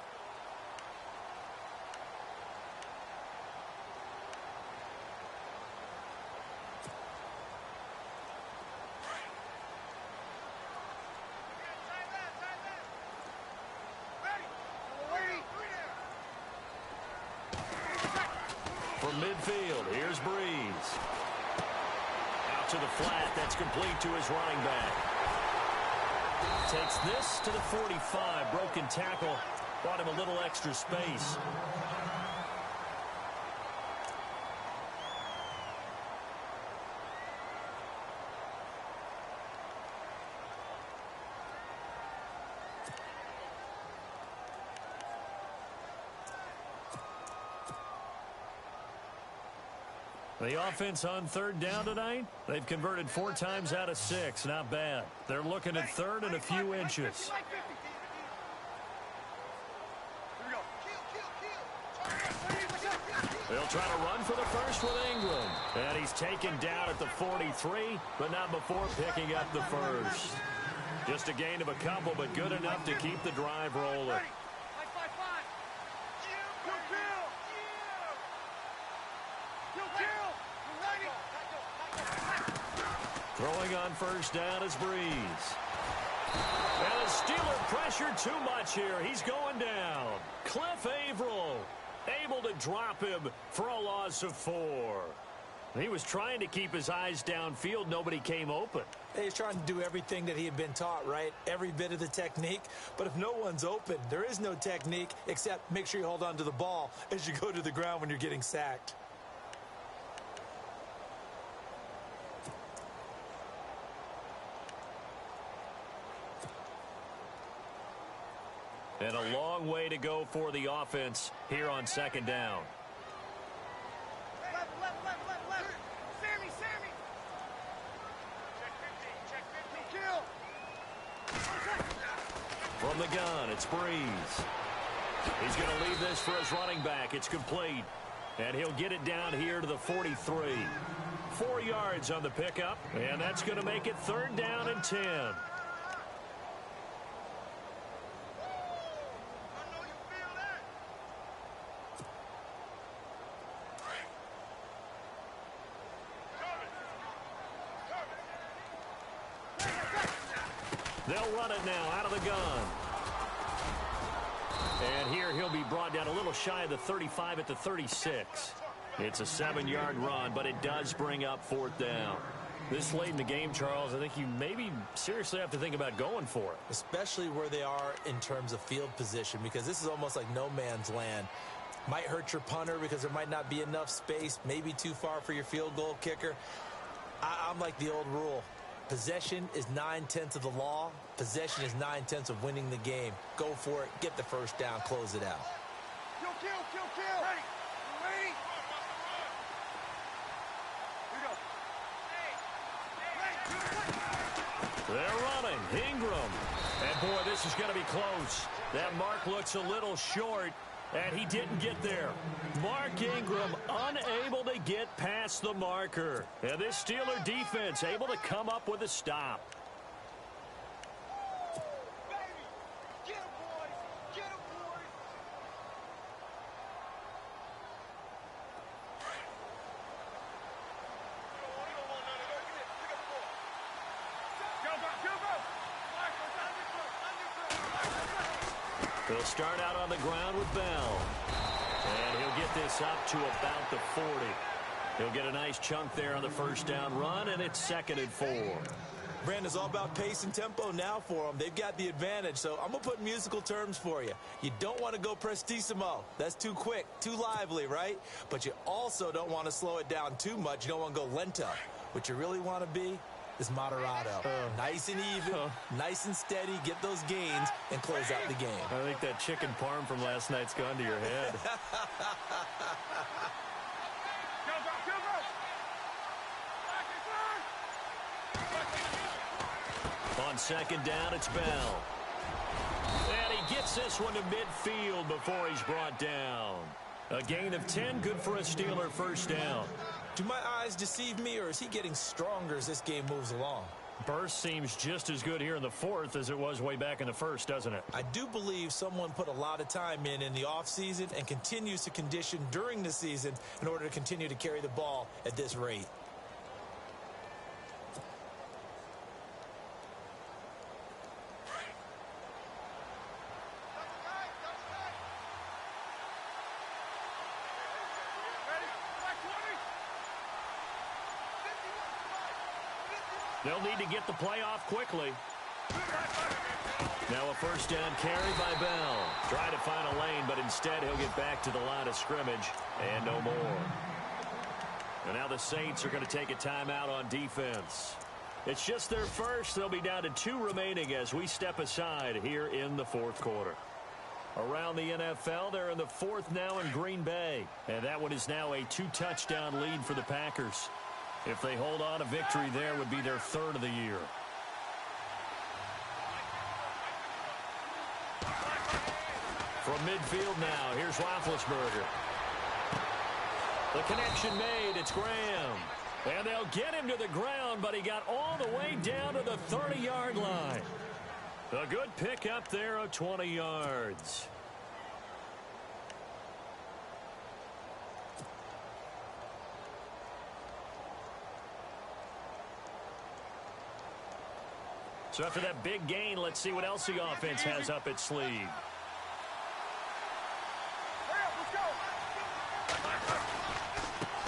From midfield, here's Breeze. Out to the flat, that's complete to his running back. Takes this to the 45. Broken tackle, brought him a little extra space. The offense on third down tonight, they've converted 4 times out of 6. Not bad. They're looking at third and a few inches. They'll try to run for the first with Ingram. And he's taken down at the 43, but not before picking up the first. Just a gain of a couple, but good enough to keep the drive rolling. Throwing on first down is Breeze. And the Steeler pressure too much here. He's going down. Cliff Averill able to drop him for a loss of 4. He was trying to keep his eyes downfield. Nobody came open. He's trying to do everything that he had been taught, right? Every bit of the technique. But if no one's open, there is no technique except make sure you hold on to the ball as you go to the ground when you're getting sacked. And a long way to go for the offense here on second down. Left. Sammy. Check 50. Kill. From the gun, it's Breeze. He's going to leave this for his running back. It's complete. And he'll get it down here to the 43. 4 yards on the pickup. And that's going to make it third down and 10. They'll run it now out of the gun. And here he'll be brought down a little shy of the 35 at the 36. It's a 7-yard run, but it does bring up fourth down. This late in the game, Charles, I think you maybe seriously have to think about going for it. Especially where they are in terms of field position, because this is almost like no man's land. Might hurt your punter because there might not be enough space, maybe too far for your field goal kicker. I'm like the old rule. Possession is 9/10 of the law. Possession is 9/10 of winning the game. Go for it. Get the first down. Close it out. Kill. Ready. Here we go. They're running. Ingram. And, boy, this is going to be close. That mark looks a little short, and he didn't get there. Mark Ingram unable to get past the marker. And this Steeler defense able to come up with a stop. Get him, boys. Go. He'll start out on the ground with Bell. And he'll get this up to about the 40. He'll get a nice chunk there on the first down run, and it's 2nd and 4. Brandon, it's all about pace and tempo now for them. They've got the advantage, so I'm going to put musical terms for you. You don't want to go prestissimo. That's too quick, too lively, right? But you also don't want to slow it down too much. You don't want to go lento. What you really want to be is moderato. Nice and even, nice and steady, get those gains, and close out the game. I think that chicken parm from last night's gone to your head. On 2nd down, it's Bell. And he gets this one to midfield before he's brought down. A gain of 10, good for a Steeler first down. Do my eyes deceive me, or is he getting stronger as this game moves along? Burst seems just as good here in the 4th as it was way back in the 1st, doesn't it? I do believe someone put a lot of time in the offseason and continues to condition during the season in order to continue to carry the ball at this rate. They'll need to get the play off quickly. Now a first down carry by Bell. Try to find a lane, but instead he'll get back to the line of scrimmage and no more. And now the Saints are going to take a timeout on defense. It's just their first. They'll be down to 2 remaining as we step aside here in the 4th quarter. Around the NFL, they're in the 4th now in Green Bay. And that one is now a 2-touchdown lead for the Packers. If they hold on, a victory there would be their 3rd of the year. From midfield now, here's Roethlisberger. The connection made, it's Graham. And they'll get him to the ground, but he got all the way down to the 30-yard line. A good pickup there of 20 yards. So after that big gain, let's see what else the offense has up its sleeve.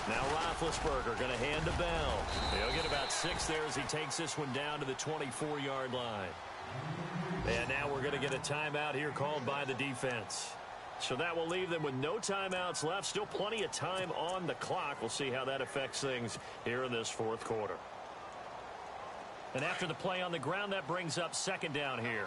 Now Roethlisberger going to hand to Bell. He'll get about 6 there as he takes this one down to the 24-yard line. And now we're going to get a timeout here called by the defense. So that will leave them with no timeouts left. Still plenty of time on the clock. We'll see how that affects things here in this 4th quarter. And after the play on the ground, that brings up 2nd down here.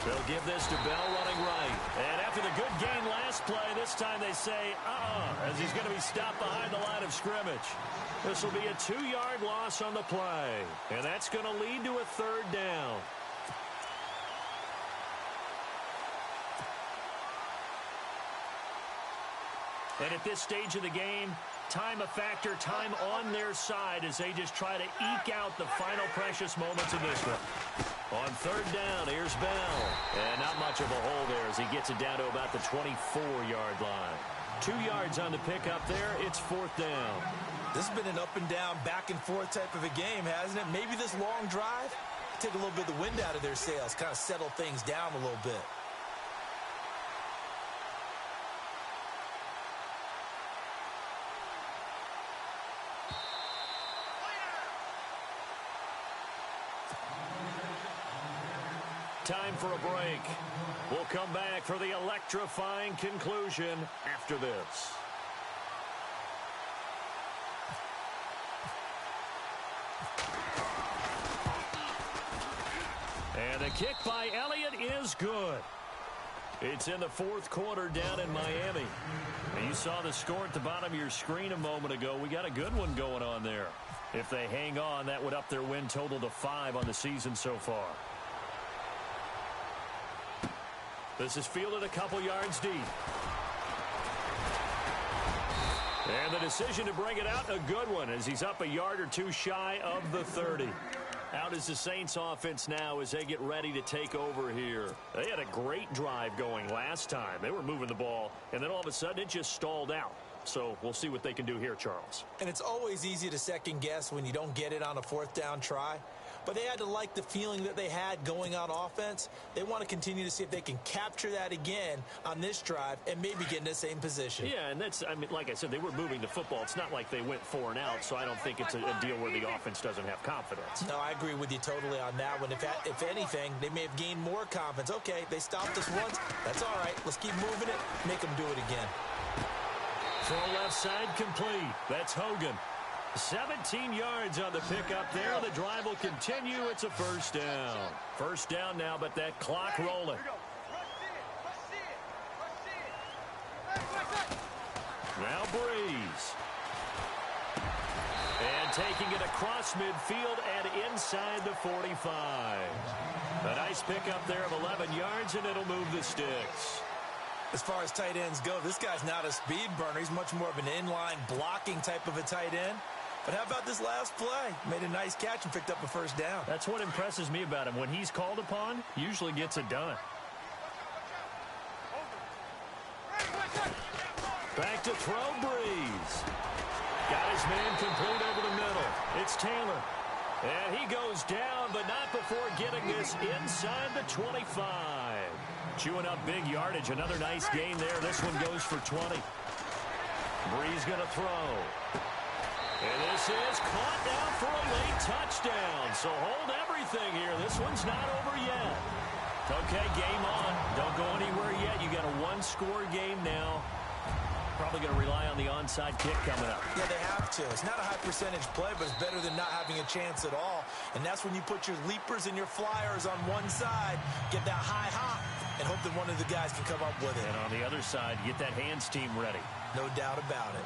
They'll give this to Bell running right. And after the good gain last play, this time they say, as he's going to be stopped behind the line of scrimmage. This will be a 2-yard loss on the play. And that's going to lead to a 3rd down. And at this stage of the game, time a factor, time on their side as they just try to eke out the final precious moments of this one. On 3rd down, here's Bell. And not much of a hole there as he gets it down to about the 24-yard line. 2 yards on the pickup there. It's 4th down. This has been an up and down, back and forth type of a game, hasn't it? Maybe this long drive, take a little bit of the wind out of their sails, kind of settle things down a little bit. Time for a break. We'll come back for the electrifying conclusion after this. And the kick by Elliott is good. It's in the 4th quarter down in Miami. And you saw the score at the bottom of your screen a moment ago. We got a good one going on there. If they hang on, that would up their win total to 5 on the season so far. This is fielded a couple yards deep. And the decision to bring it out, a good one, as he's up a yard or 2 shy of the 30. Out is the Saints offense now as they get ready to take over here. They had a great drive going last time. They were moving the ball, and then all of a sudden it just stalled out. So we'll see what they can do here, Charles. And it's always easy to second guess when you don't get it on a fourth down try. But they had to like the feeling that they had going on offense. They want to continue to see if they can capture that again on this drive and maybe get in the same position. Yeah, and that's, I mean, like I said, they were moving the football. It's not like they went 4 and out, so I don't think it's a deal where the offense doesn't have confidence. No, I agree with you totally on that one. If anything, they may have gained more confidence. Okay, they stopped us once. That's all right. Let's keep moving it. Make them do it again. Throw left side complete. That's Hogan. 17 yards on the pickup there. The drive will continue. It's a first down. First down now, but that clock rolling. Now Breeze. And taking it across midfield and inside the 45. A nice pickup there of 11 yards, and it'll move the sticks. As far as tight ends go, this guy's not a speed burner. He's much more of an inline blocking type of a tight end. But how about this last play? Made a nice catch and picked up a first down. That's what impresses me about him. When he's called upon, usually gets it done. Back to throw, Breeze. Got his man complete over the middle. It's Taylor. And he goes down, but not before getting this inside the 25. Chewing up big yardage. Another nice gain there. This one goes for 20. Breeze going to throw. And this is caught down for a late touchdown. So hold everything here. This one's not over yet. Okay, game on. Don't go anywhere yet. You got a one-score game now. Probably going to rely on the onside kick coming up. Yeah, they have to. It's not a high percentage play, but it's better than not having a chance at all. And that's when you put your leapers and your flyers on one side, get that high hop, and hope that one of the guys can come up with it. And on the other side, get that hands team ready. No doubt about it.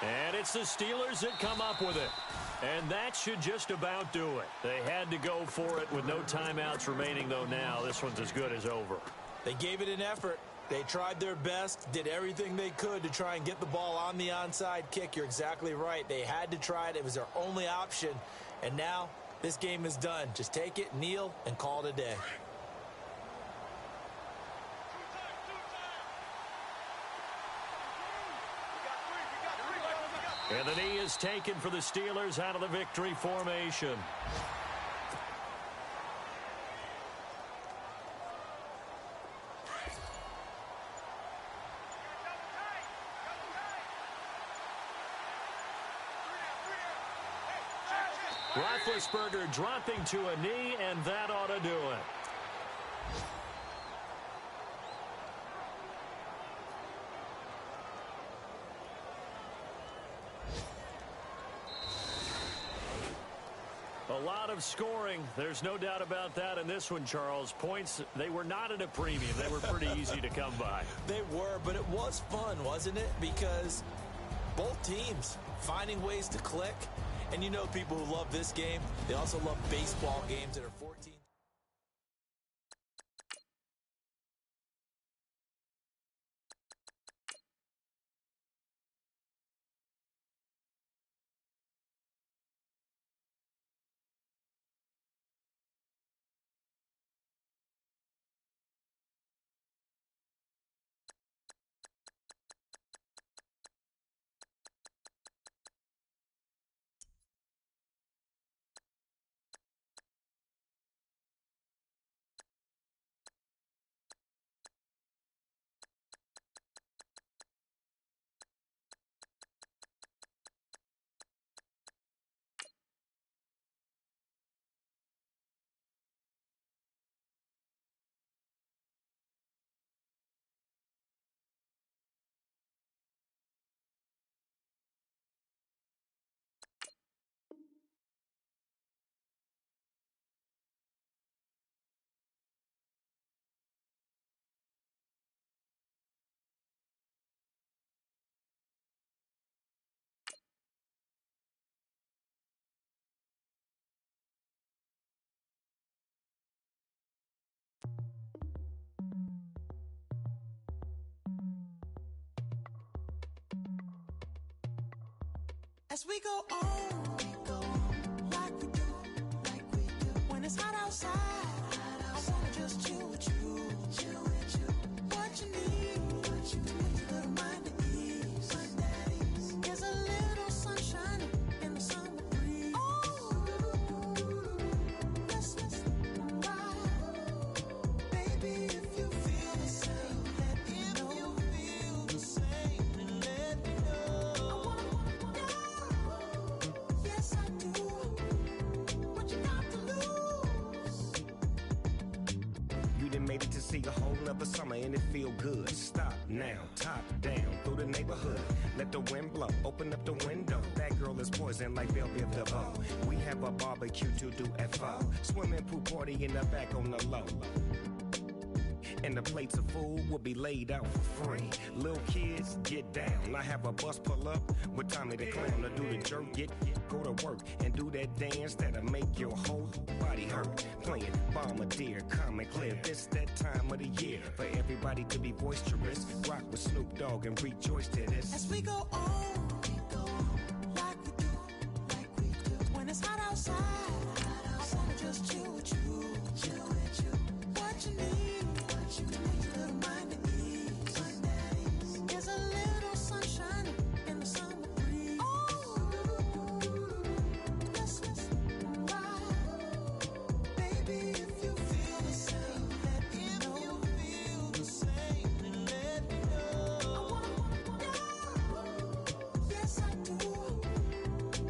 And it's the Steelers that come up with it. And that should just about do it. They had to go for it with no timeouts remaining, though now. This one's as good as over. They gave it an effort. They tried their best, did everything they could to try and get the ball on the onside kick. You're exactly right. They had to try it. It was their only option. And now this game is done. Just take it, kneel, and call it a day. And the knee is taken for the Steelers out of the victory formation. Roethlisberger dropping to a knee, and that ought to do it. A lot of scoring. There's no doubt about that in this one, Charles. Points, they were not at a premium. They were pretty easy to come by. They were, but it was fun, wasn't it? Because both teams finding ways to click. And you know people who love this game, they also love baseball games that are 14. As we go on, like we do, when it's hot outside. made it to see a whole nother summer and it feel good. Stop now, top down through the neighborhood. Let the wind blow, open up the window. That girl is poison like Velvet DeVoe. We have a barbecue to do at 4. Swimming pool party in the back on the low. And the plates of food will be laid out for free. Little kids, get down. I have a bus pull up with Tommy the Clown to do the jerk. Go to work and do that dance that'll make your whole body hurt. Playing Bombardier, Comic Clear. This that time of the year for everybody to be boisterous. Rock with Snoop Dogg and rejoice to this. As we go on, like we do. When it's hot outside, I wanna just chill with you. What you need, a little mind at ease. There's a little sunshine in the summer breeze. Let's ride. Baby, if you feel the same, let me know. If you feel the same, then let me know. I wanna, yes I do.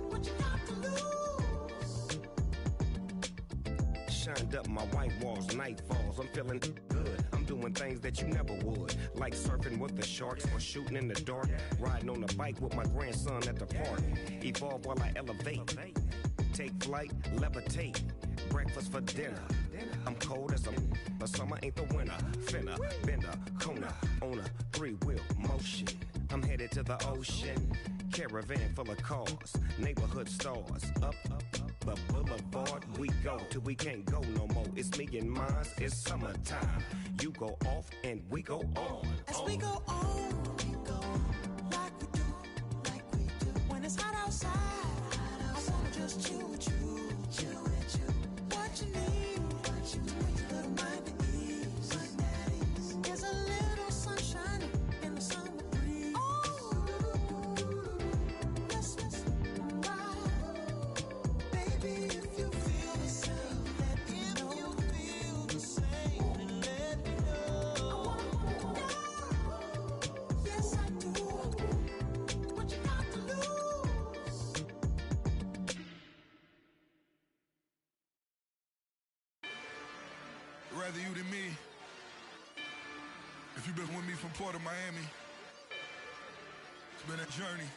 What you got to lose? Shined up my white walls, night falls. I'm feeling good. I'm doing things that you never would, like surfing with the sharks or shooting in the dark. Riding on a bike with my grandson at the park. Evolve while I elevate. Take flight, levitate. Breakfast for dinner. I'm cold as a summer ain't the winter. Finna, bender, Kona, on a 3-wheel motion. I'm headed to the ocean. Caravan full of cars, neighborhood stars. Up the boulevard we go till we can't go no more. It's me and mine, it's summertime. You go off and we go on. As we go on, like we do. When it's hot outside, I wanna just chill with you. What you need, a little mind at ease. There's a little sunshine in the summer breeze. Let's ride. Baby, if you feel the same, let me know. If you feel the same, then let me know. Yes, I do. What you got to lose? Rather you than me. If you've been with me from Port of Miami, it's been a journey.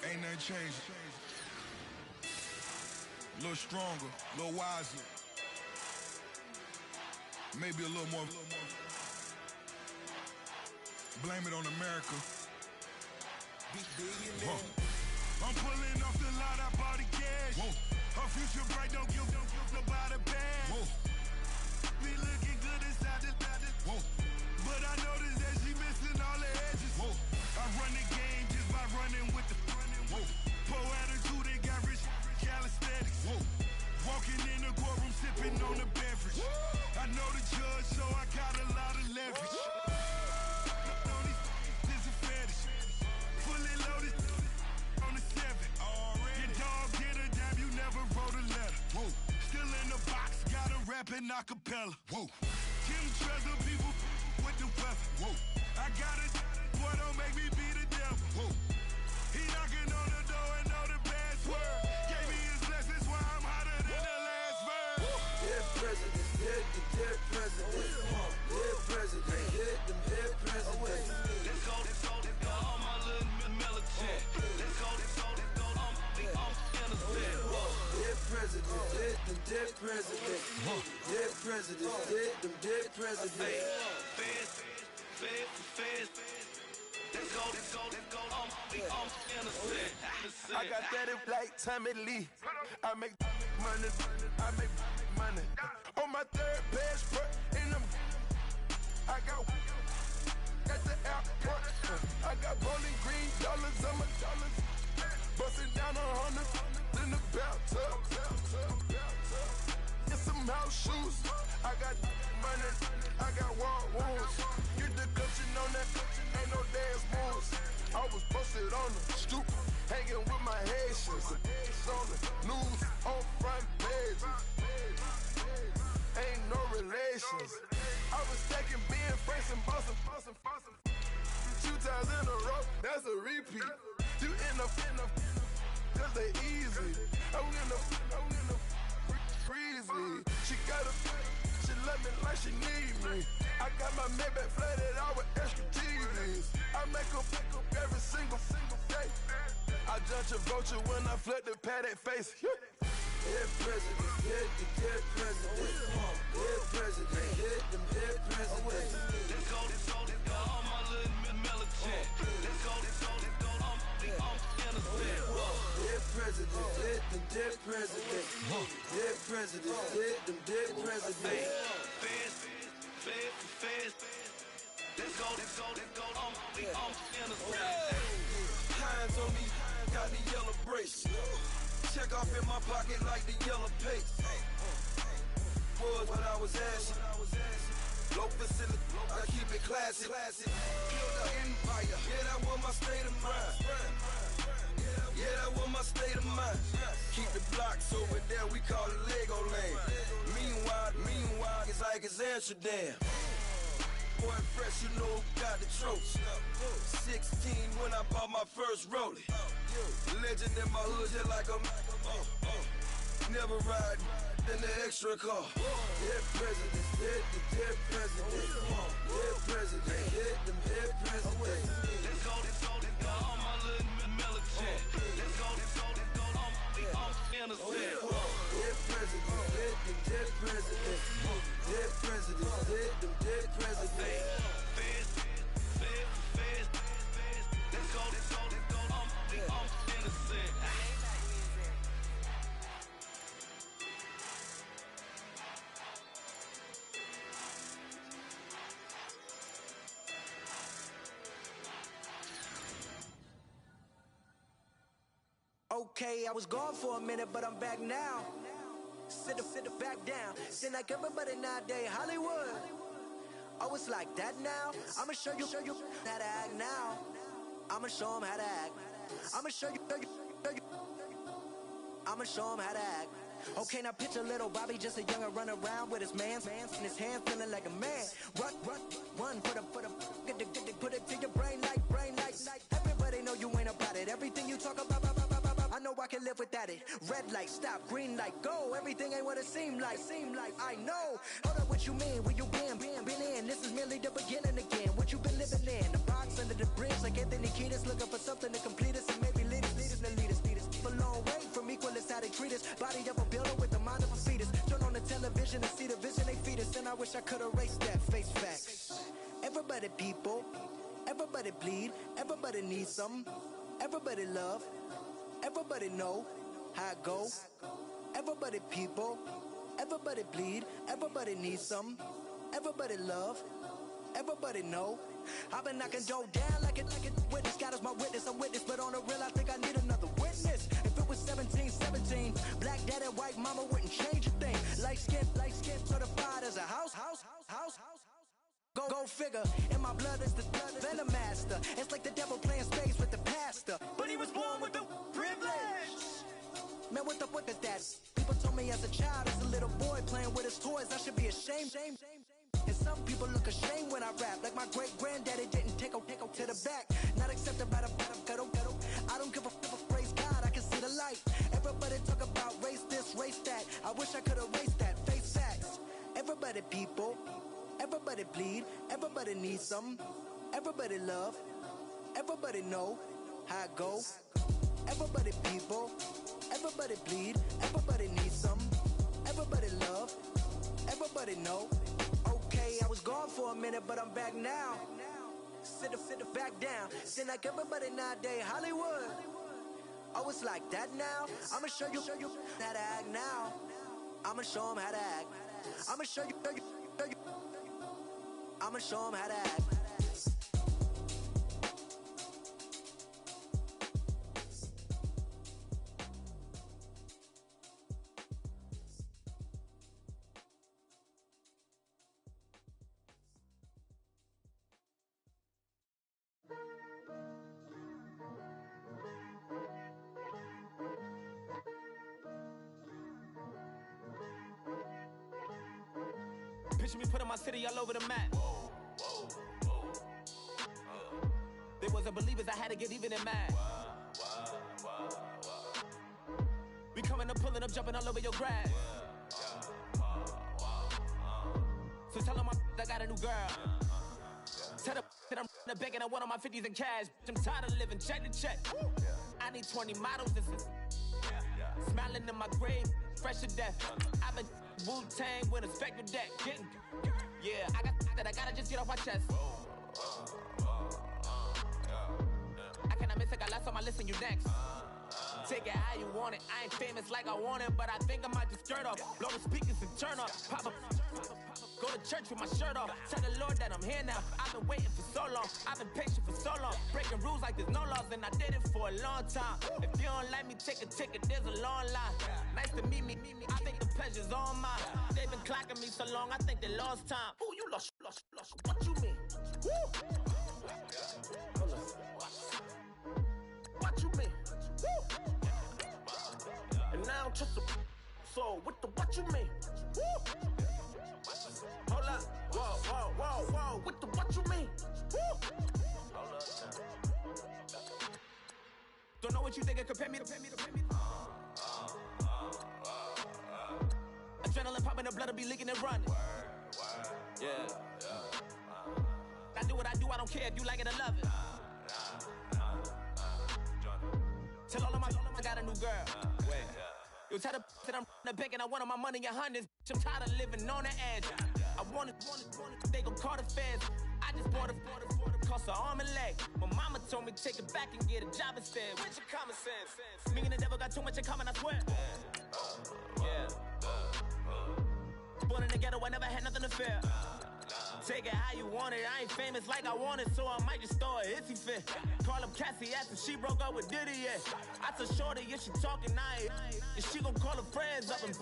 Ain't nothing changed. A little stronger, a little wiser. Maybe a little more. Blame it on America. I'm pulling off the lot, I bought the cash. Whoa. Her future bright, don't give nobody bad. Whoa. Be looking good inside the whoa. But I noticed that she missing all the edges. Whoa. I run the game just by running with the whoa. Poor attitude, they got rich calisthenics. Whoa. Walking in the courtroom, sipping on the beverage. Whoa. I know the judge, so I got a lot of leverage. This is a fetish. Fully loaded on the 7. Your dog get a dime, you never wrote a letter. Whoa. Still in the box, gotta rap in acapella. Whoa. Kim Treasure, people with the weapon. Whoa. I got it, boy, don't make me be the devil. Whoa. He knocking on the door and know the password. Gave me his blessings while I'm hotter than the last verse. Dead presidents, dead presidents. Dead presidents, dead presidents. Let's go, all my little militant. Let's go, I'm innocent. Dead presidents, dead presidents. Dead presidents, dead presidents. Feds. Let's go, I'm innocent. I got that in like Tommy Lee. I make money. On my third passport, and I got at the airport. I got bowling green dollars on my dollars. Busting down 100 in the bathtub. Get some house shoes. I got money. I got war wounds. Get the coaching on that. Ain't no dance moves. I was posted on the stoop, hanging with my Haitians. It's on the news, on front page. Ain't no relations. I was stacking being friends and bossing. 2 times in a row, that's a repeat. You end up, cause they easy. I'm in the freezy. She let me like she need me. I got my Maybach flooded out with extra TVs. I make up every single day. I judge a vulture when I flip the paddock face. Dead president, hit the dead president. Dead president, hit them dead presidents. Let's go, all my little militant. Let's go, I'm innocent. Dead president, hit them dead presidents. Dead president, hit them dead presidents. Feds. Let's go, I'm innocent. Hands on me, got the yellow brace. Check off in my pocket like the yellow paste. Was when I was asking. Low facility, I keep it classy. Build an empire, yeah, that was my state of mind. Yeah, that was my state of mind. Keep the blocks over there, we call it Lego Land. Meanwhile, it's like it's Amsterdam. Boy, fresh, you know, got the tropes. 16 when I bought my first rollie. Legend in my hood, just like a never ride in the extra car. Dead presidents, dead presidents. Dead president, hit them dead presidents. Let's go, all my little militant. Let's go, I'm innocent. Dead presidents, hit them dead presidents. Dead presidents, hit them dead presidents. Feds. Let's go, I'm innocent. Okay, I was gone for a minute, but I'm back now. Sit back down. Seem like everybody nowadays, Hollywood. Oh, it's like that now? I'ma show you how to act now. I'ma show them how to act. I'ma show you. I'ma show them how to act. Okay, now picture little Bobby, just a younger run around with his man's in his hand, feeling like a man. Run, put it to your brain like. Everybody know you ain't about it. Everything you talk about, I know I can live without it. Red light, stop, green light, go. Everything ain't what it seemed like. I know. Hold up, what you mean? Where you been in? This is merely the beginning again. What you been living in? The box under the bridge, like Anthony Kiedis, looking for something to complete us and maybe lead us. A long way from equal is how they treat us. Body of a builder with the mind of a fetus. Turn on the television and see the vision they feed us. And I wish I could erase that. Face facts. Everybody people, everybody bleed, everybody needs something. Everybody love, everybody know how it go. Everybody people, everybody bleed, everybody needs something. Everybody love, everybody know. I've been knocking Joe down like it witness. God is my witness, I'm witness, but on the real I think I need another witness. If it was 17, black dad and white mama wouldn't change a thing. Light skin, certified as a house. Go figure, in my blood is the venom master. It's like the devil playing spades with the pastor. But he was born with the privilege. Man, what the fuck is that? People told me as a child, as a little boy playing with his toys, I should be ashamed. And some people look ashamed when I rap, like my great granddaddy didn't take to the back. Not accepted by the ghetto. I don't give a praise God, I can see the light. Everybody talk about race this, race that. I wish I could erase that. Face facts. Everybody people, everybody bleed, everybody needs something. Everybody love, everybody know how it go. Everybody people, everybody bleed, everybody needs something. Everybody love, everybody know. Okay, I was gone for a minute, but I'm back now. Sit back down. Seem like everybody nowadays, Hollywood. Oh, it's like that now? I'ma show you how to act now. I'ma show them how to act. I'ma show you. I'ma show them how to act. Picture me putting my city all over the map. They wasn't believers, I had to get even in mad. We coming up, pulling up, jumping all over your grass. girl. Tell that I'm the bank and I want on my 50s in cash. I'm tired of living check to check. I need 20 models. This is smiling in my grave, fresh to death. I've been Wu-Tang with a spectre deck. Getting, yeah, I got that. I gotta just get off my chest. I cannot miss it. Got last on my list and you next. Take it how you want it. I ain't famous like I want it, but I think I might just skirt off. Blow the speakers and turn up. Pop up. Go to church with my shirt off. Tell the Lord that I'm here now. I've been waiting for so long. I've been patient for so long. Breaking rules like there's no laws, and I did it for a long time. If you don't like me, take a ticket. There's a long line. Nice to meet me. I think the pleasure's all mine. They've been clocking me so long, I think they lost time. Ooh, you lost. What you mean? Woo! What you mean? Woo! And now just a so what you mean? Woo! Hold up, whoa, what you mean? Woo! Don't know what you think it compare me to. Adrenaline popping, the blood will be leaking and running. Yeah. I do what I do, I don't care if you like it or love it. Tell all of my I got a new girl. Yo, tell that I'm the bank and I want my money in hundreds. I'm tired of living on the edge. I want it, they gon' call the feds. I just bought a cost an arm and leg. My mama told me take it back and get a job instead. Where's your common sense? Me and the devil got too much in common, I swear. Yeah. Born in the ghetto, I never had nothing to fear. Take it how you want it. I ain't famous like I want it, so I might just throw a hissy fit. Call up Cassie after she broke up with Diddy, yeah. I told Shorty if she talking, and she gon' call her friends up and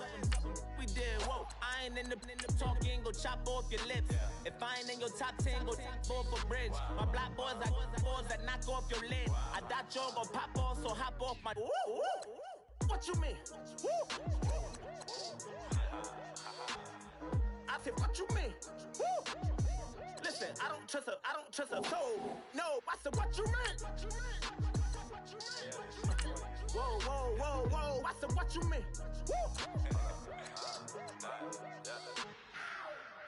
we did, whoa. I ain't in the talking, go chop off your lips. If I ain't in your top 10, go top off a bridge. My black boys like boys that knock off your lid. I thought y'all gon' pop off, so hop off my. What you mean? I said, what you mean? Woo! Listen, I don't trust a soul. No, I said, what you mean? Whoa, I said, what you mean? Woo!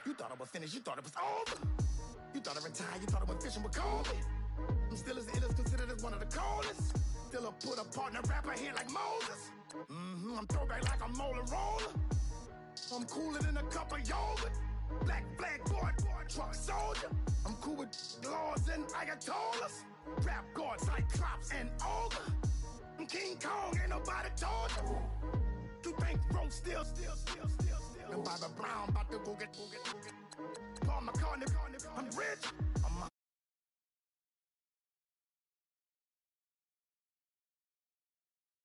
You thought I was finished, you thought it was over. You thought I retired, you thought I went fishing with Kobe. I'm still as ill as considered as one of the coldest. Still a put a partner rapper here like Moses. I'm throwback like a molar roller. I'm cooler than a cup of yogurt. Black flag boy, truck soldier. I'm cool with laws and Ayatollahs. Rap god, Cyclops and Ogre. I'm King Kong, ain't nobody told you. You think Rose still. And Bobby Brown about to go get Paul McCartney. I'm real.